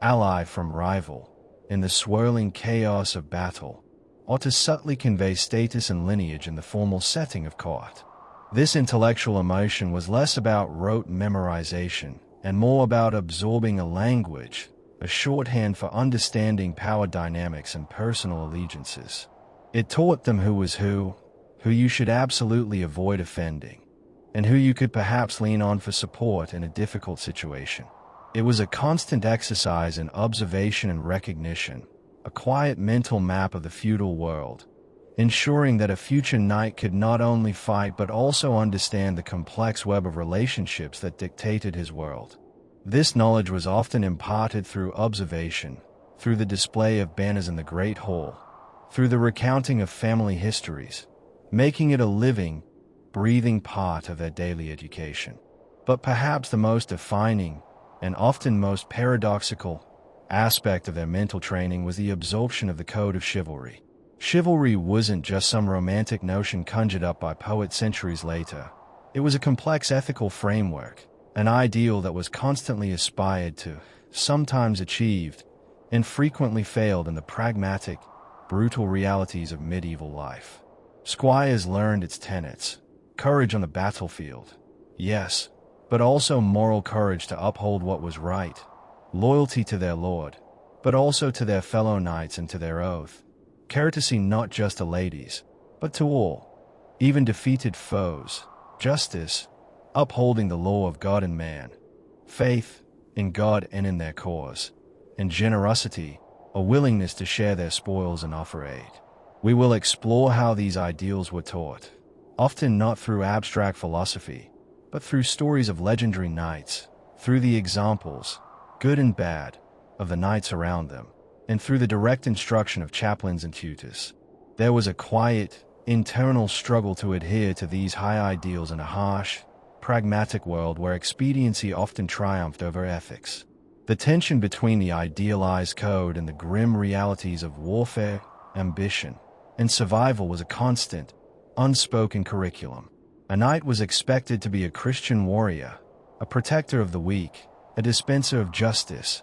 ally from rival, in the swirling chaos of battle, or to subtly convey status and lineage in the formal setting of court. This intellectual immersion was less about rote memorization and more about absorbing a language, a shorthand for understanding power dynamics and personal allegiances. It taught them who was who you should absolutely avoid offending, and who you could perhaps lean on for support in a difficult situation. It was a constant exercise in observation and recognition, a quiet mental map of the feudal world, ensuring that a future knight could not only fight but also understand the complex web of relationships that dictated his world. This knowledge was often imparted through observation, through the display of banners in the Great Hall, through the recounting of family histories, making it a living, breathing part of their daily education. But perhaps the most defining, and often most paradoxical, aspect of their mental training was the absorption of the code of chivalry. Chivalry wasn't just some romantic notion conjured up by poets centuries later. It was a complex ethical framework, an ideal that was constantly aspired to, sometimes achieved, and frequently failed in the pragmatic, brutal realities of medieval life. Squires learned its tenets: courage on the battlefield, yes, but also moral courage to uphold what was right, loyalty to their lord, but also to their fellow knights and to their oath, courtesy not just to ladies, but to all, even defeated foes, justice, upholding the law of God and man, faith in God and in their cause, and generosity, a willingness to share their spoils and offer aid. We will explore how these ideals were taught, often not through abstract philosophy, but through stories of legendary knights, through the examples, good and bad, of the knights around them, and through the direct instruction of chaplains and tutors. There was a quiet, internal struggle to adhere to these high ideals in a harsh, pragmatic world where expediency often triumphed over ethics. The tension between the idealized code and the grim realities of warfare, ambition, and survival was a constant, unspoken curriculum. A knight was expected to be a Christian warrior, a protector of the weak, a dispenser of justice,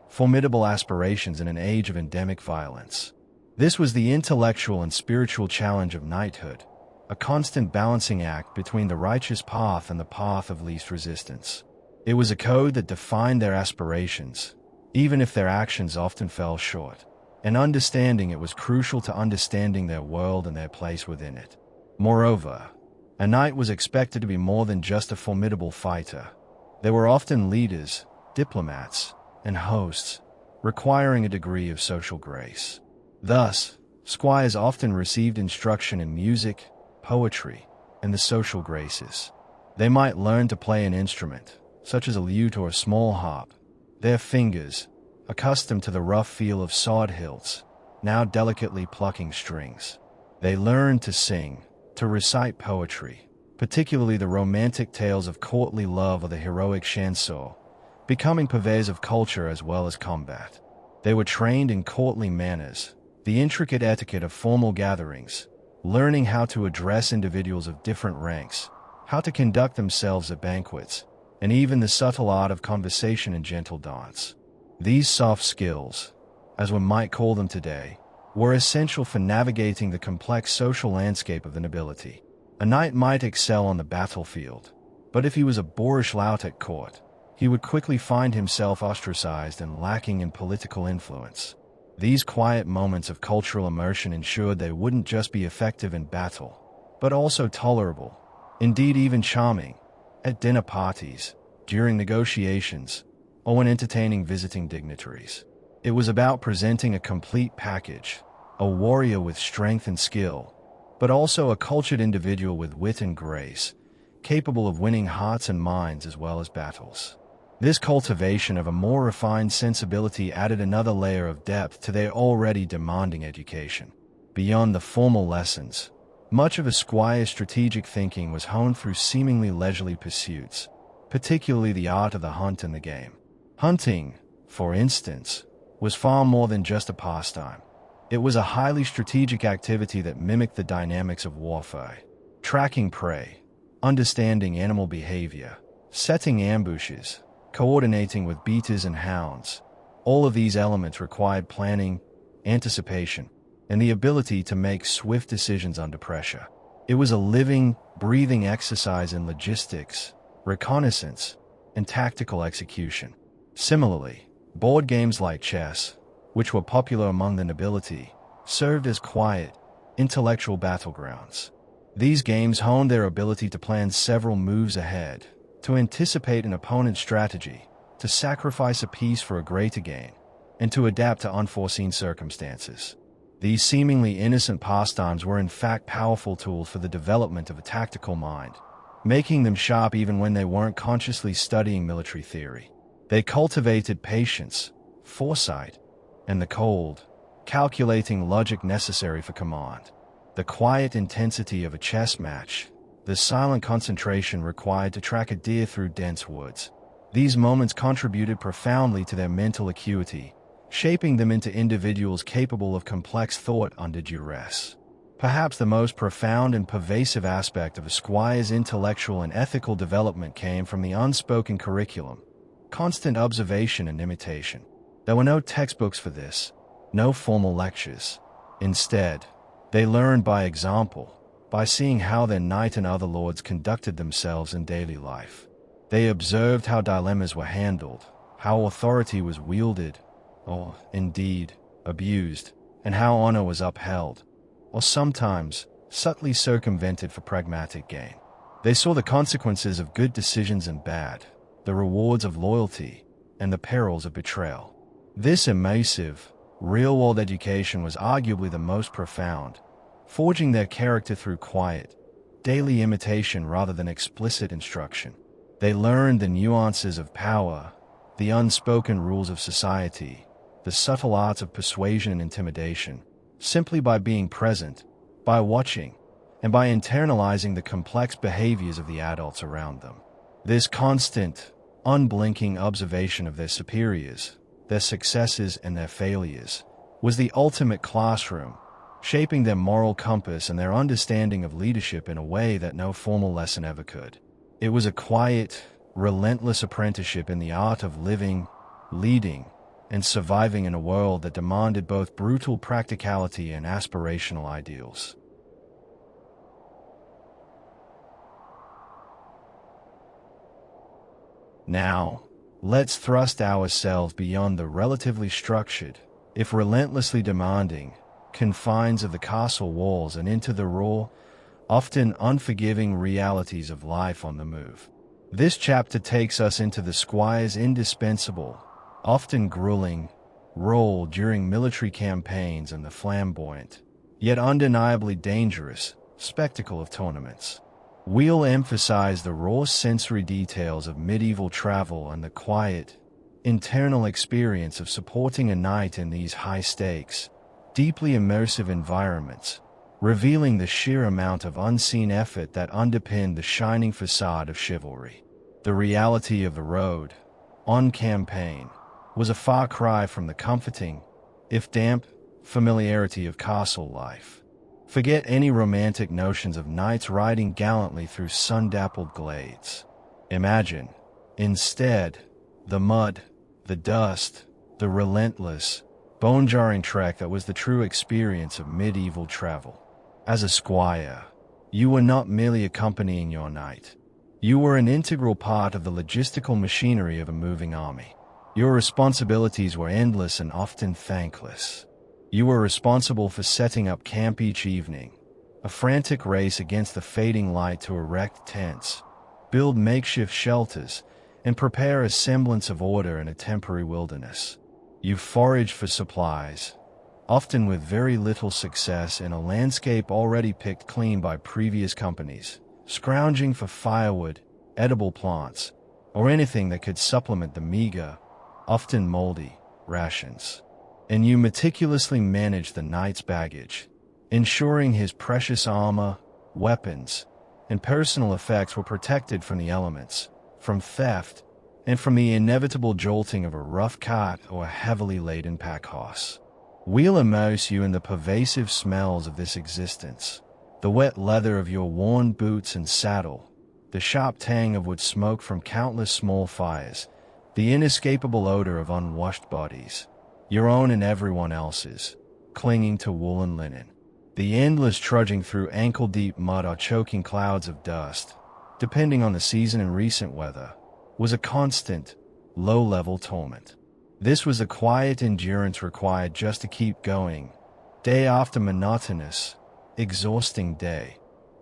formidable aspirations in an age of endemic violence. This was the intellectual and spiritual challenge of knighthood, a constant balancing act between the righteous path and the path of least resistance. It was a code that defined their aspirations, even if their actions often fell short. And understanding it was crucial to understanding their world and their place within it. Moreover, a knight was expected to be more than just a formidable fighter. They were often leaders, diplomats, and hosts, requiring a degree of social grace. Thus, squires often received instruction in music, poetry, and the social graces. They might learn to play an instrument, such as a lute or a small harp. Their fingers, accustomed to the rough feel of sword hilts, now delicately plucking strings. They learned to sing, to recite poetry, particularly the romantic tales of courtly love or the heroic chanson, becoming purveyors of culture as well as combat. They were trained in courtly manners, the intricate etiquette of formal gatherings, learning how to address individuals of different ranks, how to conduct themselves at banquets, and even the subtle art of conversation and gentle dance. These soft skills, as one might call them today, were essential for navigating the complex social landscape of the nobility. A knight might excel on the battlefield, but if he was a boorish lout at court, he would quickly find himself ostracized and lacking in political influence. These quiet moments of cultural immersion ensured they wouldn't just be effective in battle, but also tolerable, indeed even charming, at dinner parties, during negotiations, or when entertaining visiting dignitaries. It was about presenting a complete package, a warrior with strength and skill, but also a cultured individual with wit and grace, capable of winning hearts and minds as well as battles. This cultivation of a more refined sensibility added another layer of depth to their already demanding education. Beyond the formal lessons, much of a squire's strategic thinking was honed through seemingly leisurely pursuits, particularly the art of the hunt and the game. Hunting, for instance, was far more than just a pastime. It was a highly strategic activity that mimicked the dynamics of warfare. Tracking prey, understanding animal behavior, setting ambushes, coordinating with beaters and hounds. All of these elements required planning, anticipation, and the ability to make swift decisions under pressure. It was a living, breathing exercise in logistics, reconnaissance, and tactical execution. Similarly, board games like chess, which were popular among the nobility, served as quiet, intellectual battlegrounds. These games honed their ability to plan several moves ahead, to anticipate an opponent's strategy, to sacrifice a piece for a greater gain, and to adapt to unforeseen circumstances. These seemingly innocent pastimes were in fact powerful tools for the development of a tactical mind, making them sharp even when they weren't consciously studying military theory. They cultivated patience, foresight, and the cold, calculating logic necessary for command. The quiet intensity of a chess match, the silent concentration required to track a deer through dense woods. These moments contributed profoundly to their mental acuity, shaping them into individuals capable of complex thought under duress. Perhaps the most profound and pervasive aspect of a squire's intellectual and ethical development came from the unspoken curriculum, constant observation and imitation. There were no textbooks for this, no formal lectures. Instead, they learned by example, by seeing how their knight and other lords conducted themselves in daily life. They observed how dilemmas were handled, how authority was wielded, or, indeed, abused, and how honor was upheld, or sometimes subtly circumvented for pragmatic gain. They saw the consequences of good decisions and bad, the rewards of loyalty, and the perils of betrayal. This immersive, real-world education was arguably the most profound, forging their character through quiet, daily imitation rather than explicit instruction. They learned the nuances of power, the unspoken rules of society, the subtle arts of persuasion and intimidation, simply by being present, by watching, and by internalizing the complex behaviors of the adults around them. This constant, unblinking observation of their superiors, their successes and their failures, was the ultimate classroom, shaping their moral compass and their understanding of leadership in a way that no formal lesson ever could. It was a quiet, relentless apprenticeship in the art of living, leading, and surviving in a world that demanded both brutal practicality and aspirational ideals. Now, let's thrust ourselves beyond the relatively structured, if relentlessly demanding, confines of the castle walls and into the raw, often unforgiving realities of life on the move. This chapter takes us into the squire's indispensable, often grueling, role during military campaigns and the flamboyant, yet undeniably dangerous, spectacle of tournaments. We'll emphasize the raw sensory details of medieval travel and the quiet, internal experience of supporting a knight in these high-stakes, deeply immersive environments, revealing the sheer amount of unseen effort that underpinned the shining facade of chivalry. The reality of the road, on campaign, was a far cry from the comforting, if damp, familiarity of castle life. Forget any romantic notions of knights riding gallantly through sun-dappled glades. Imagine, instead, the mud, the dust, the relentless, bone-jarring trek that was the true experience of medieval travel. As a squire, you were not merely accompanying your knight. You were an integral part of the logistical machinery of a moving army. Your responsibilities were endless and often thankless. You were responsible for setting up camp each evening, a frantic race against the fading light to erect tents, build makeshift shelters, and prepare a semblance of order in a temporary wilderness. You foraged for supplies, often with very little success in a landscape already picked clean by previous companies, scrounging for firewood, edible plants, or anything that could supplement the meager, often moldy, rations. And you meticulously managed the knight's baggage, ensuring his precious armor, weapons, and personal effects were protected from the elements, from theft, and from the inevitable jolting of a rough cart or a heavily laden pack horse. We'll immerse you in the pervasive smells of this existence, the wet leather of your worn boots and saddle, the sharp tang of wood smoke from countless small fires, the inescapable odor of unwashed bodies, your own and everyone else's, clinging to wool and linen. The endless trudging through ankle-deep mud or choking clouds of dust, depending on the season and recent weather, was a constant, low-level torment. This was the quiet endurance required just to keep going, day after monotonous, exhausting day,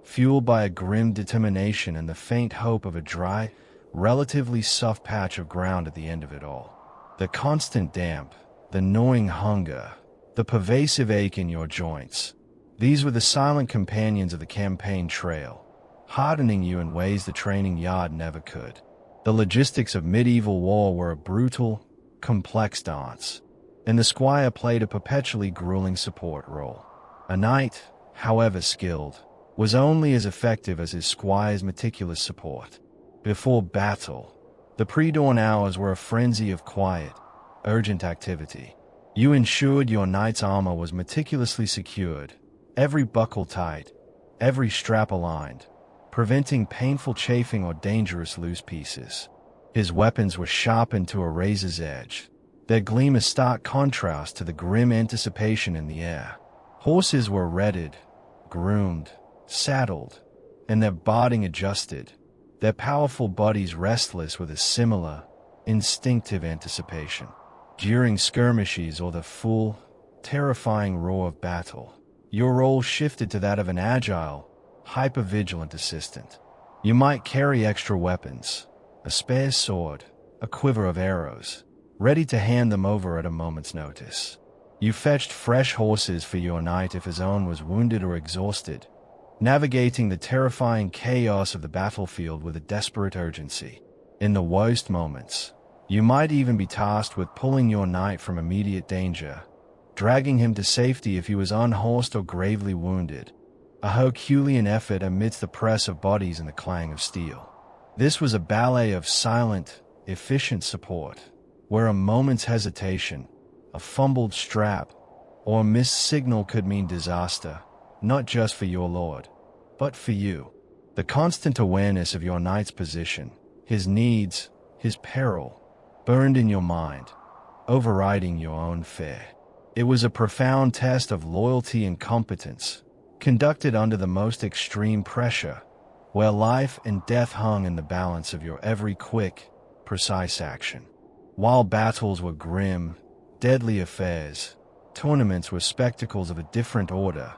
fueled by a grim determination and the faint hope of a dry, relatively soft patch of ground at the end of it all. The constant damp, the gnawing hunger, the pervasive ache in your joints. These were the silent companions of the campaign trail, hardening you in ways the training yard never could. The logistics of medieval war were a brutal, complex dance, and the squire played a perpetually grueling support role. A knight, however skilled, was only as effective as his squire's meticulous support. Before battle, the pre-dawn hours were a frenzy of quiet, urgent activity. You ensured your knight's armor was meticulously secured, every buckle tight, every strap aligned, preventing painful chafing or dangerous loose pieces. His weapons were sharpened to a razor's edge, their gleam a stark contrast to the grim anticipation in the air. Horses were redded, groomed, saddled, and their barding adjusted, their powerful bodies restless with a similar, instinctive anticipation. During skirmishes or the full, terrifying roar of battle, your role shifted to that of an agile, hyper-vigilant assistant. You might carry extra weapons, a spare sword, a quiver of arrows, ready to hand them over at a moment's notice. You fetched fresh horses for your knight if his own was wounded or exhausted, navigating the terrifying chaos of the battlefield with a desperate urgency. In the worst moments, you might even be tasked with pulling your knight from immediate danger, dragging him to safety if he was unhorsed or gravely wounded, a Herculean effort amidst the press of bodies and the clang of steel. This was a ballet of silent, efficient support, where a moment's hesitation, a fumbled strap, or a missed signal could mean disaster, not just for your lord, but for you. The constant awareness of your knight's position, his needs, his peril, burned in your mind, overriding your own fear. It was a profound test of loyalty and competence, conducted under the most extreme pressure, where life and death hung in the balance of your every quick, precise action. While battles were grim, deadly affairs, tournaments were spectacles of a different order,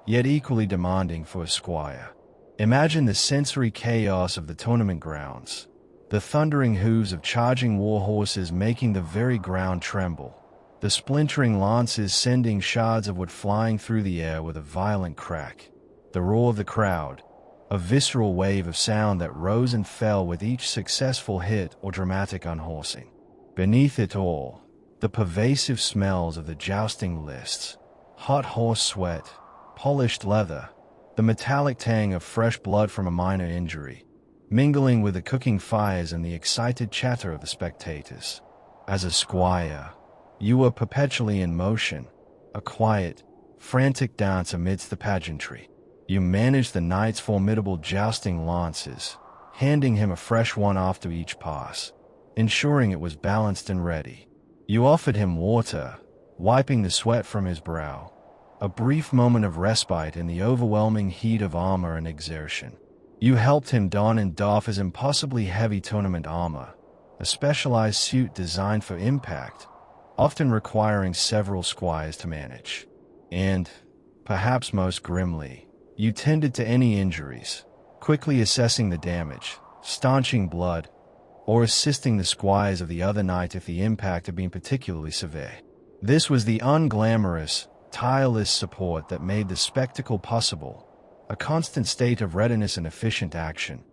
yet equally demanding for a squire. Imagine the sensory chaos of the tournament grounds, the thundering hooves of charging war horses making the very ground tremble, the splintering lances sending shards of wood flying through the air with a violent crack, the roar of the crowd, a visceral wave of sound that rose and fell with each successful hit or dramatic unhorsing. Beneath it all, the pervasive smells of the jousting lists, hot horse sweat, polished leather, the metallic tang of fresh blood from a minor injury, mingling with the cooking fires and the excited chatter of the spectators. As a squire, you were perpetually in motion, a quiet, frantic dance amidst the pageantry. You managed the knight's formidable jousting lances, handing him a fresh one after each pass, ensuring it was balanced and ready. You offered him water, wiping the sweat from his brow, a brief moment of respite in the overwhelming heat of armor and exertion. You helped him don and doff his impossibly heavy tournament armor, a specialized suit designed for impact, often requiring several squires to manage. And, perhaps most grimly, you tended to any injuries, quickly assessing the damage, staunching blood, or assisting the squires of the other knight if the impact had been particularly severe. This was the unglamorous, tireless support that made the spectacle possible, a constant state of readiness and efficient action,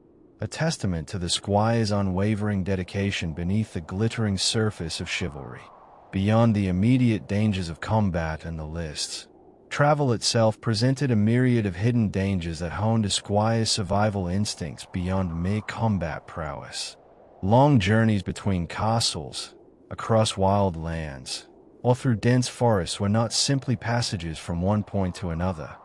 a testament to the squire's unwavering dedication beneath the glittering surface of chivalry. Beyond the immediate dangers of combat and the lists, travel itself presented a myriad of hidden dangers that honed a squire's survival instincts beyond mere combat prowess. Long journeys between castles, across wild lands, or through dense forests were not simply passages from one point to another.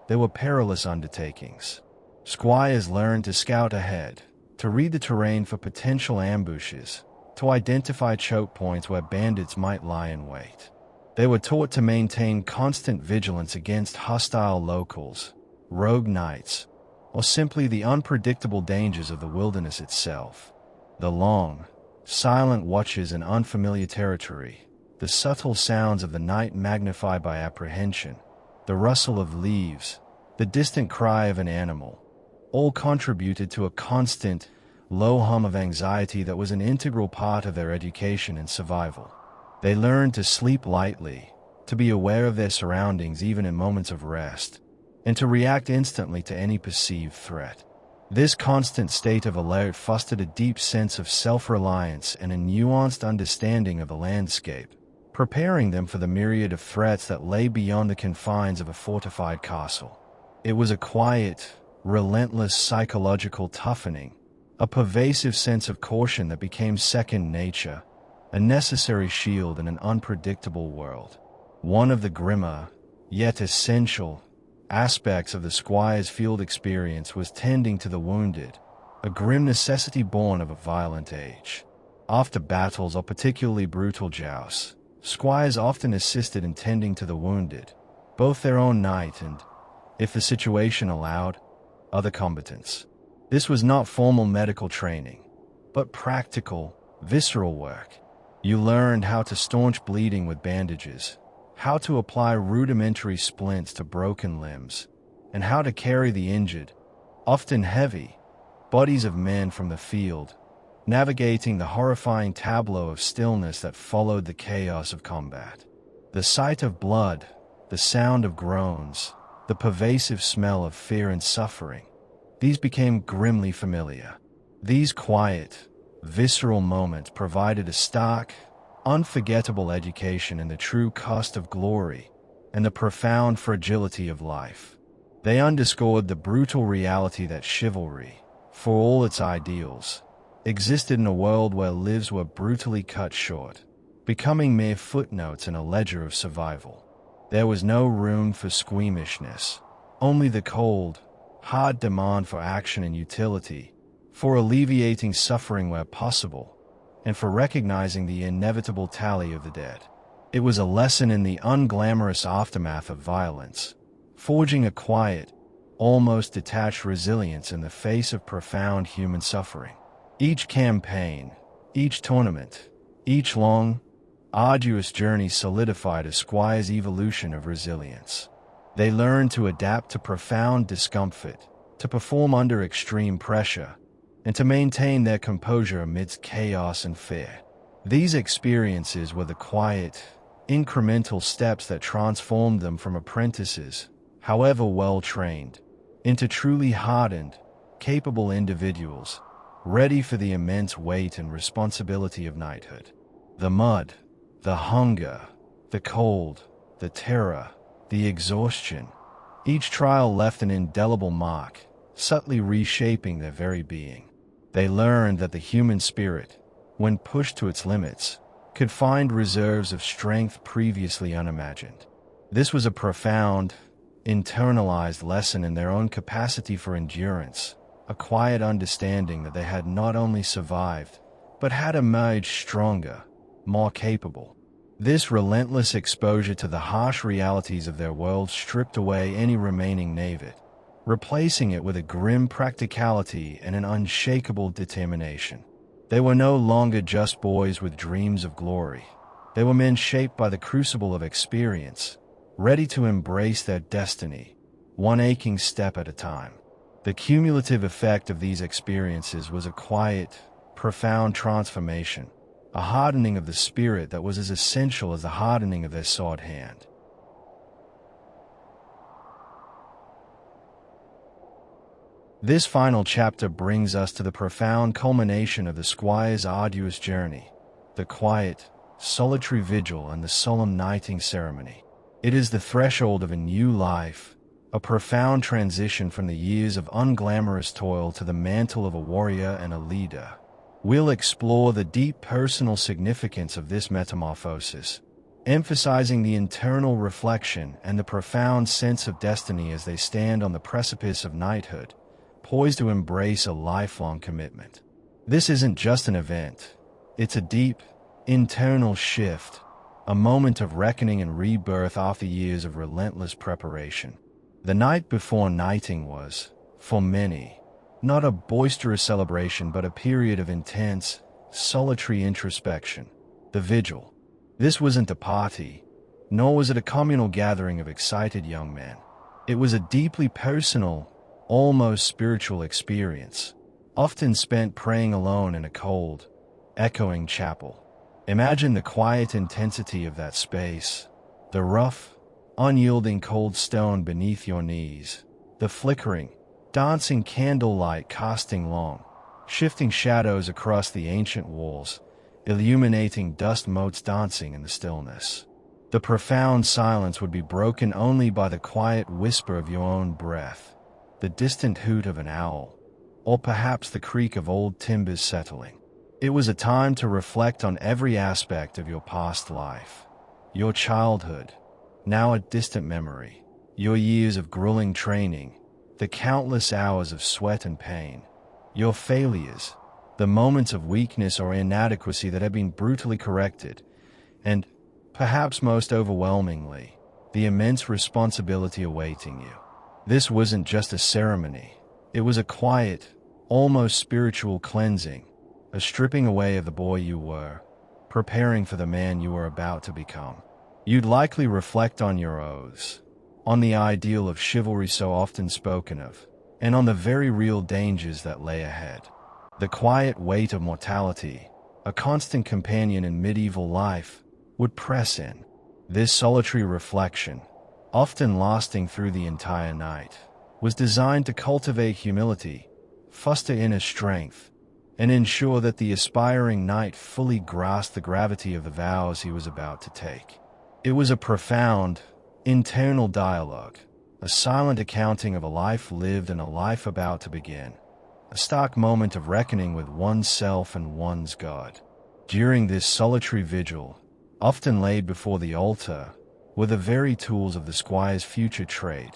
They were perilous undertakings. Squires learned to scout ahead, to read the terrain for potential ambushes, to identify choke points where bandits might lie in wait. They were taught to maintain constant vigilance against hostile locals, rogue knights, or simply the unpredictable dangers of the wilderness itself. The long, silent watches in unfamiliar territory, the subtle sounds of the night magnified by apprehension, the rustle of leaves, the distant cry of an animal, all contributed to a constant, low hum of anxiety that was an integral part of their education and survival. They learned to sleep lightly, to be aware of their surroundings even in moments of rest, and to react instantly to any perceived threat. This constant state of alert fostered a deep sense of self-reliance and a nuanced understanding of the landscape, preparing them for the myriad of threats that lay beyond the confines of a fortified castle. It was a quiet, relentless psychological toughening, a pervasive sense of caution that became second nature, a necessary shield in an unpredictable world. One of the grimmer, yet essential, aspects of the squire's field experience was tending to the wounded, a grim necessity born of a violent age. After battles or particularly brutal jousts, squires often assisted in tending to the wounded, both their own knight and, if the situation allowed, other combatants. This was not formal medical training, but practical, visceral work. You learned how to staunch bleeding with bandages, how to apply rudimentary splints to broken limbs, and how to carry the injured, often heavy, bodies of men from the field, navigating the horrifying tableau of stillness that followed the chaos of combat. The sight of blood, the sound of groans, the pervasive smell of fear and suffering, these became grimly familiar. These quiet, visceral moments provided a stark, unforgettable education in the true cost of glory and the profound fragility of life. They underscored the brutal reality that chivalry, for all its ideals, existed in a world where lives were brutally cut short, becoming mere footnotes in a ledger of survival. There was no room for squeamishness, only the cold, hard demand for action and utility, for alleviating suffering where possible, and for recognizing the inevitable tally of the dead. It was a lesson in the unglamorous aftermath of violence, forging a quiet, almost detached resilience in the face of profound human suffering. Each campaign, each tournament, each long, arduous journey solidified a squire's evolution of resilience. They learned to adapt to profound discomfort, to perform under extreme pressure, and to maintain their composure amidst chaos and fear. These experiences were the quiet, incremental steps that transformed them from apprentices, however well-trained, into truly hardened, capable individuals, ready for the immense weight and responsibility of knighthood. The mud, the hunger, the cold, the terror, the exhaustion, each trial left an indelible mark, subtly reshaping their very being. They learned that the human spirit, when pushed to its limits, could find reserves of strength previously unimagined. This was a profound, internalized lesson in their own capacity for endurance, a quiet understanding that they had not only survived, but had emerged stronger, more capable. This relentless exposure to the harsh realities of their world stripped away any remaining naivete, replacing it with a grim practicality and an unshakable determination. They were no longer just boys with dreams of glory. They were men shaped by the crucible of experience, ready to embrace their destiny, one aching step at a time. The cumulative effect of these experiences was a quiet, profound transformation, a hardening of the spirit that was as essential as the hardening of their sword hand. This final chapter brings us to the profound culmination of the squire's arduous journey, the quiet, solitary vigil and the solemn knighting ceremony. It is the threshold of a new life, a profound transition from the years of unglamorous toil to the mantle of a warrior and a leader. We'll explore the deep personal significance of this metamorphosis, emphasizing the internal reflection and the profound sense of destiny as they stand on the precipice of knighthood, poised to embrace a lifelong commitment. This isn't just an event, it's a deep, internal shift, a moment of reckoning and rebirth after years of relentless preparation. The night before knighting was, for many, not a boisterous celebration but a period of intense, solitary introspection. The vigil. This wasn't a party, nor was it a communal gathering of excited young men. It was a deeply personal, almost spiritual experience, often spent praying alone in a cold, echoing chapel. Imagine the quiet intensity of that space, the rough, unyielding cold stone beneath your knees, the flickering, dancing candlelight casting long, shifting shadows across the ancient walls, illuminating dust motes dancing in the stillness. The profound silence would be broken only by the quiet whisper of your own breath, the distant hoot of an owl, or perhaps the creak of old timbers settling. It was a time to reflect on every aspect of your past life. Your childhood, now a distant memory, your years of grueling training, the countless hours of sweat and pain, your failures, the moments of weakness or inadequacy that have been brutally corrected, and, perhaps most overwhelmingly, the immense responsibility awaiting you. This wasn't just a ceremony. It was a quiet, almost spiritual cleansing, a stripping away of the boy you were, preparing for the man you were about to become. You'd likely reflect on your oaths, on the ideal of chivalry so often spoken of, and on the very real dangers that lay ahead. The quiet weight of mortality, a constant companion in medieval life, would press in. This solitary reflection, often lasting through the entire night, was designed to cultivate humility, foster inner strength, and ensure that the aspiring knight fully grasped the gravity of the vows he was about to take. It was a profound, internal dialogue, a silent accounting of a life lived and a life about to begin, a stark moment of reckoning with oneself and one's God. During this solitary vigil, often laid before the altar, were the very tools of the squire's future trade,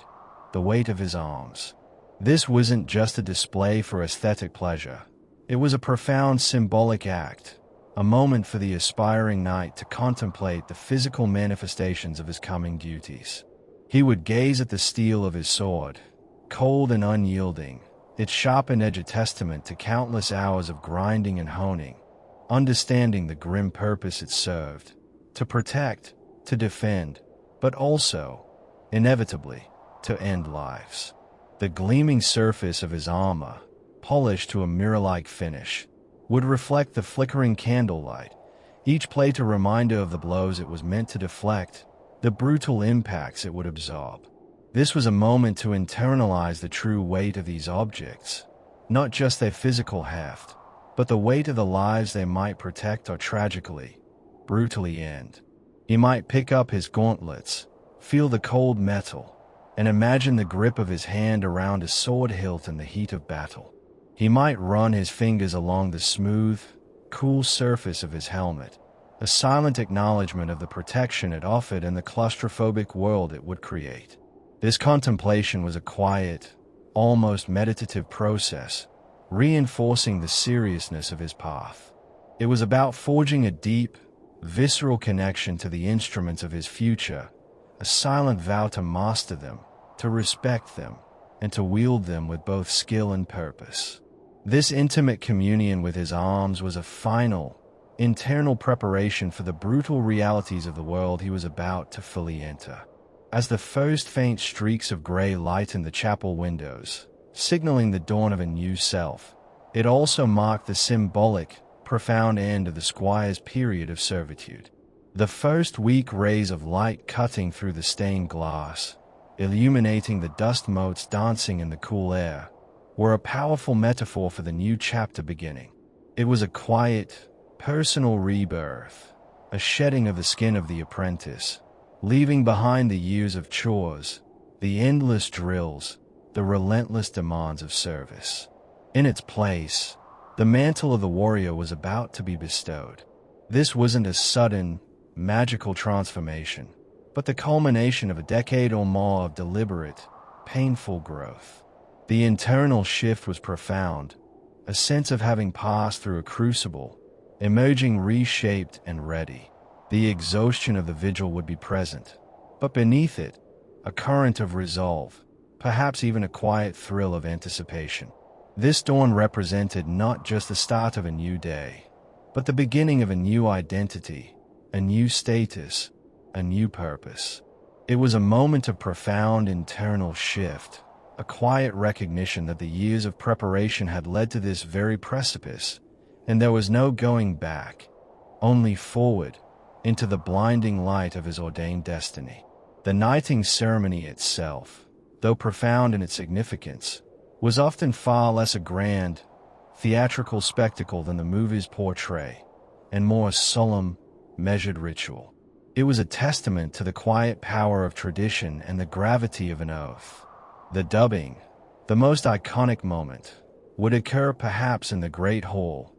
the weight of his arms. This wasn't just a display for aesthetic pleasure. It was a profound symbolic act, a moment for the aspiring knight to contemplate the physical manifestations of his coming duties. He would gaze at the steel of his sword, cold and unyielding, its sharpened edge a testament to countless hours of grinding and honing, understanding the grim purpose it served, to protect, to defend, but also, inevitably, to end lives. The gleaming surface of his armor, polished to a mirror-like finish, would reflect the flickering candlelight, each plate a reminder of the blows it was meant to deflect, the brutal impacts it would absorb. This was a moment to internalize the true weight of these objects, not just their physical heft, but the weight of the lives they might protect or tragically, brutally end. He might pick up his gauntlets, feel the cold metal, and imagine the grip of his hand around a sword hilt in the heat of battle. He might run his fingers along the smooth, cool surface of his helmet, a silent acknowledgement of the protection it offered and the claustrophobic world it would create. This contemplation was a quiet, almost meditative process, reinforcing the seriousness of his path. It was about forging a deep, visceral connection to the instruments of his future, a silent vow to master them, to respect them, and to wield them with both skill and purpose. This intimate communion with his arms was a final, internal preparation for the brutal realities of the world he was about to fully enter. As the first faint streaks of gray lightened the chapel windows, signaling the dawn of a new self, it also marked the symbolic, profound end of the squire's period of servitude. The first weak rays of light cutting through the stained glass, illuminating the dust motes dancing in the cool air, were a powerful metaphor for the new chapter beginning. It was a quiet, personal rebirth, a shedding of the skin of the apprentice, leaving behind the years of chores, the endless drills, the relentless demands of service. In its place, the mantle of the warrior was about to be bestowed. This wasn't a sudden, magical transformation, but the culmination of a decade or more of deliberate, painful growth. The internal shift was profound, a sense of having passed through a crucible, emerging reshaped and ready. The exhaustion of the vigil would be present, but beneath it, a current of resolve, perhaps even a quiet thrill of anticipation. This dawn represented not just the start of a new day, but the beginning of a new identity, a new status, a new purpose. It was a moment of profound internal shift, a quiet recognition that the years of preparation had led to this very precipice, and there was no going back, only forward, into the blinding light of his ordained destiny. The knighting ceremony itself, though profound in its significance, was often far less a grand, theatrical spectacle than the movies portray, and more solemn, measured ritual. It was a testament to the quiet power of tradition and the gravity of an oath. The dubbing, the most iconic moment, would occur perhaps in the great hall,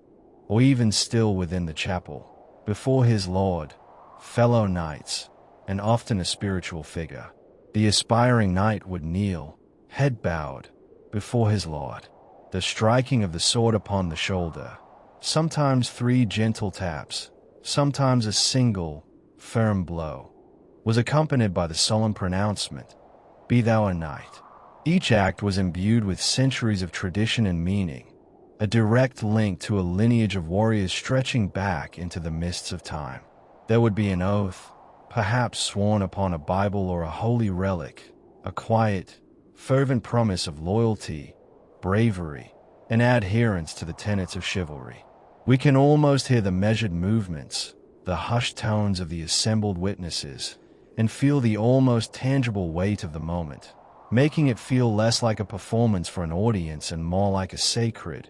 or even still within the chapel, before his lord, fellow knights, and often a spiritual figure. The aspiring knight would kneel, head bowed, before his lord. The striking of the sword upon the shoulder, sometimes 3 gentle taps, sometimes a single, firm blow, was accompanied by the solemn pronouncement, "Be thou a knight." Each act was imbued with centuries of tradition and meaning, a direct link to a lineage of warriors stretching back into the mists of time. There would be an oath, perhaps sworn upon a Bible or a holy relic, a quiet, fervent promise of loyalty, bravery, and adherence to the tenets of chivalry. We can almost hear the measured movements, the hushed tones of the assembled witnesses, and feel the almost tangible weight of the moment, making it feel less like a performance for an audience and more like a sacred,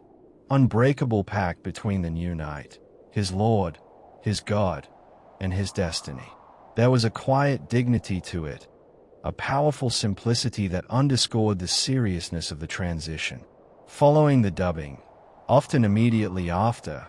unbreakable pact between the new knight, his lord, his god, and his destiny. There was a quiet dignity to it, a powerful simplicity that underscored the seriousness of the transition. Following the dubbing, often immediately after,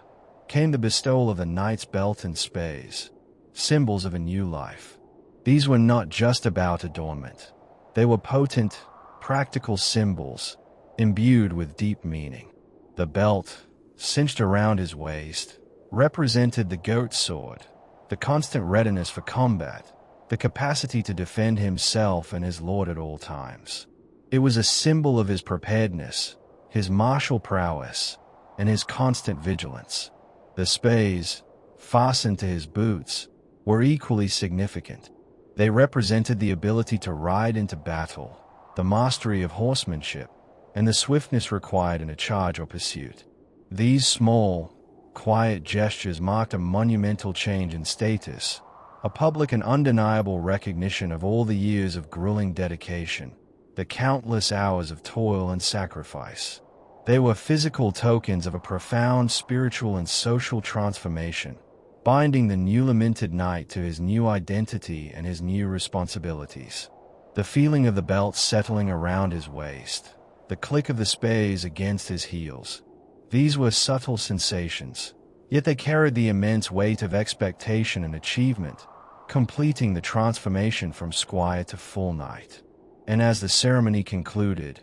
came the bestowal of the knight's belt and spades, symbols of a new life. These were not just about adornment. They were potent, practical symbols, imbued with deep meaning. The belt, cinched around his waist, represented the goat sword, the constant readiness for combat, the capacity to defend himself and his lord at all times. It was a symbol of his preparedness, his martial prowess, and his constant vigilance. The spades, fastened to his boots, were equally significant. They represented the ability to ride into battle, the mastery of horsemanship, and the swiftness required in a charge or pursuit. These small, quiet gestures marked a monumental change in status, a public and undeniable recognition of all the years of grueling dedication, the countless hours of toil and sacrifice. They were physical tokens of a profound spiritual and social transformation, binding the newly minted knight to his new identity and his new responsibilities. The feeling of the belt settling around his waist, the click of the spades against his heels. These were subtle sensations, yet they carried the immense weight of expectation and achievement, completing the transformation from squire to full knight. And as the ceremony concluded,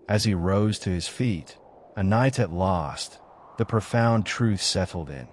as he rose to his feet, a knight at last, the profound truth settled in.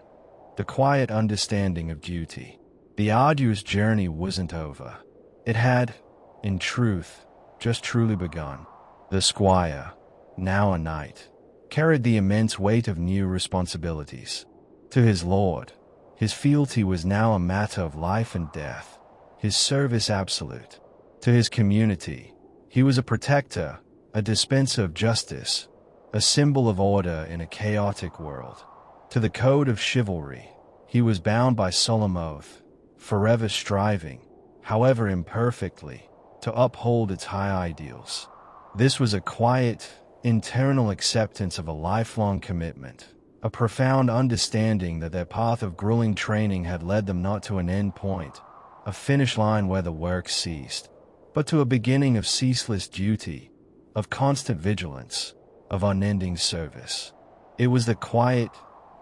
The quiet understanding of duty. The arduous journey wasn't over. It had, in truth, just truly begun. The squire, now a knight, carried the immense weight of new responsibilities. To his lord, his fealty was now a matter of life and death, his service absolute. To his community, he was a protector, a dispenser of justice, a symbol of order in a chaotic world. To the code of chivalry, he was bound by solemn oath, forever striving, however imperfectly, to uphold its high ideals. This was a quiet, internal acceptance of a lifelong commitment, a profound understanding that their path of grueling training had led them not to an end point, a finish line where the work ceased, but to a beginning of ceaseless duty, of constant vigilance, of unending service. It was the quiet,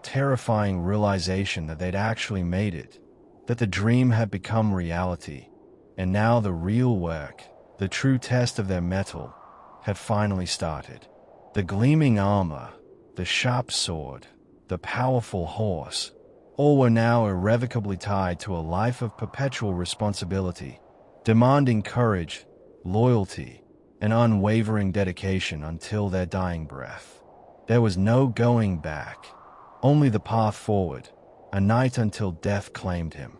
terrifying realization that they'd actually made it, that the dream had become reality, and now the real work, the true test of their mettle, had finally started. The gleaming armor, the sharp sword, the powerful horse, all were now irrevocably tied to a life of perpetual responsibility, demanding courage, loyalty, and unwavering dedication until their dying breath. There was no going back, only the path forward, a knight until death claimed him.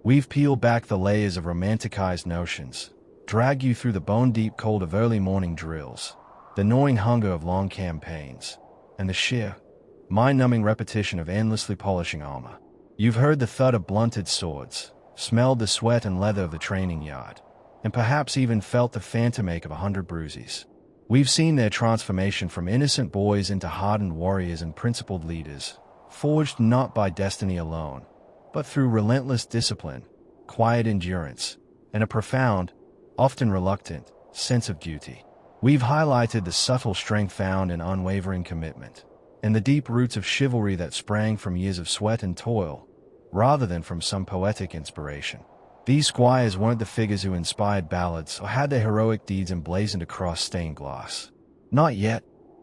We've peeled back the layers of romanticized notions, dragged you through the bone-deep cold of early morning drills, the gnawing hunger of long campaigns, and the sheer, mind-numbing repetition of endlessly polishing armor. You've heard the thud of blunted swords, smelled the sweat and leather of the training yard, and perhaps even felt the phantom ache of 100 bruises. We've seen their transformation from innocent boys into hardened warriors and principled leaders, forged not by destiny alone, but through relentless discipline, quiet endurance, and a profound, often reluctant, sense of duty. We've highlighted the subtle strength found in unwavering commitment, and the deep roots of chivalry that sprang from years of sweat and toil, rather than from some poetic inspiration. These squires weren't the figures who inspired ballads or had their heroic deeds emblazoned across stained glass. Not yet,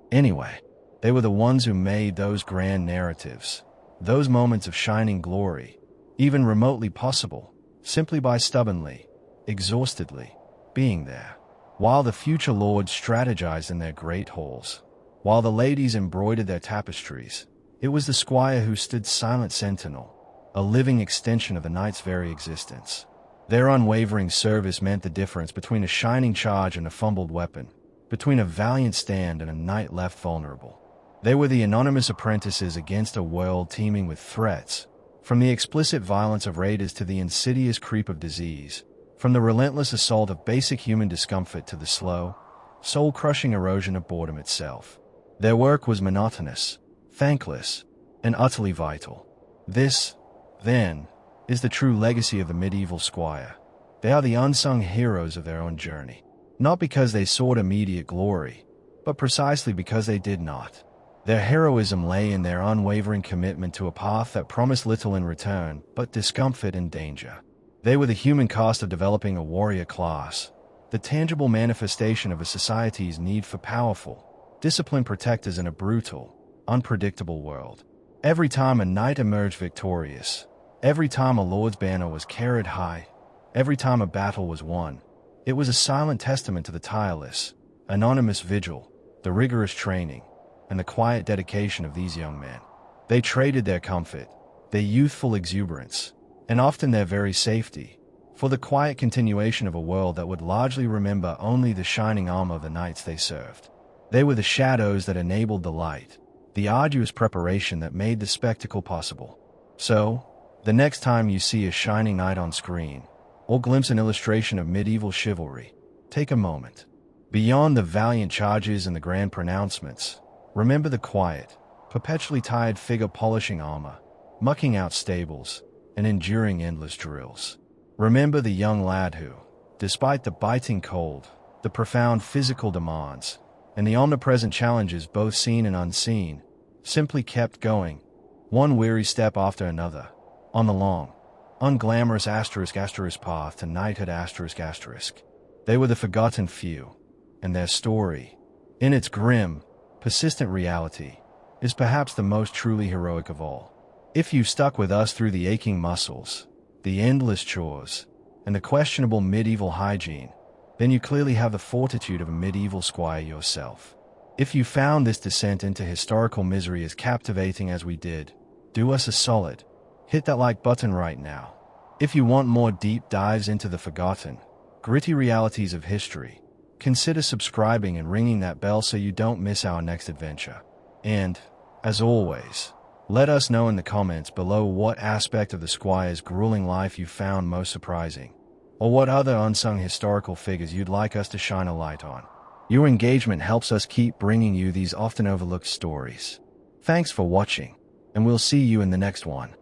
anyway. They were the ones who made those grand narratives, those moments of shining glory, even remotely possible, simply by stubbornly, exhaustedly, being there. While the future lords strategized in their great halls, while the ladies embroidered their tapestries, it was the squire who stood silent sentinel, a living extension of the knight's very existence. Their unwavering service meant the difference between a shining charge and a fumbled weapon, between a valiant stand and a knight left vulnerable. They were the anonymous apprentices against a world teeming with threats, from the explicit violence of raiders to the insidious creep of disease, from the relentless assault of basic human discomfort to the slow, soul-crushing erosion of boredom itself. Their work was monotonous, thankless, and utterly vital. This, then, is the true legacy of the medieval squire. They are the unsung heroes of their own journey, not because they sought immediate glory, but precisely because they did not. Their heroism lay in their unwavering commitment to a path that promised little in return but discomfort and danger. They were the human cost of developing a warrior class, the tangible manifestation of a society's need for powerful, disciplined protectors in a brutal, unpredictable world. Every time a knight emerged victorious, every time a lord's banner was carried high, every time a battle was won, it was a silent testament to the tireless, anonymous vigil, the rigorous training, and the quiet dedication of these young men. They traded their comfort, their youthful exuberance, and often their very safety, for the quiet continuation of a world that would largely remember only the shining armor of the knights they served. They were the shadows that enabled the light, the arduous preparation that made the spectacle possible. So, the next time you see a shining knight on screen, or glimpse an illustration of medieval chivalry, take a moment. Beyond the valiant charges and the grand pronouncements, remember the quiet, perpetually tired figure polishing armor, mucking out stables, and enduring endless drills. Remember the young lad who, despite the biting cold, the profound physical demands, and the omnipresent challenges both seen and unseen, simply kept going, one weary step after another, on the long, unglamorous *** path to knighthood ***. They were the forgotten few, and their story, in its grim, persistent reality, is perhaps the most truly heroic of all. If you stuck with us through the aching muscles, the endless chores, and the questionable medieval hygiene, then you clearly have the fortitude of a medieval squire yourself. If you found this descent into historical misery as captivating as we did, do us a solid. Hit that like button right now. If you want more deep dives into the forgotten, gritty realities of history, consider subscribing and ringing that bell so you don't miss our next adventure. And, as always, let us know in the comments below what aspect of the squire's grueling life you found most surprising, or what other unsung historical figures you'd like us to shine a light on. Your engagement helps us keep bringing you these often overlooked stories. Thanks for watching, and we'll see you in the next one.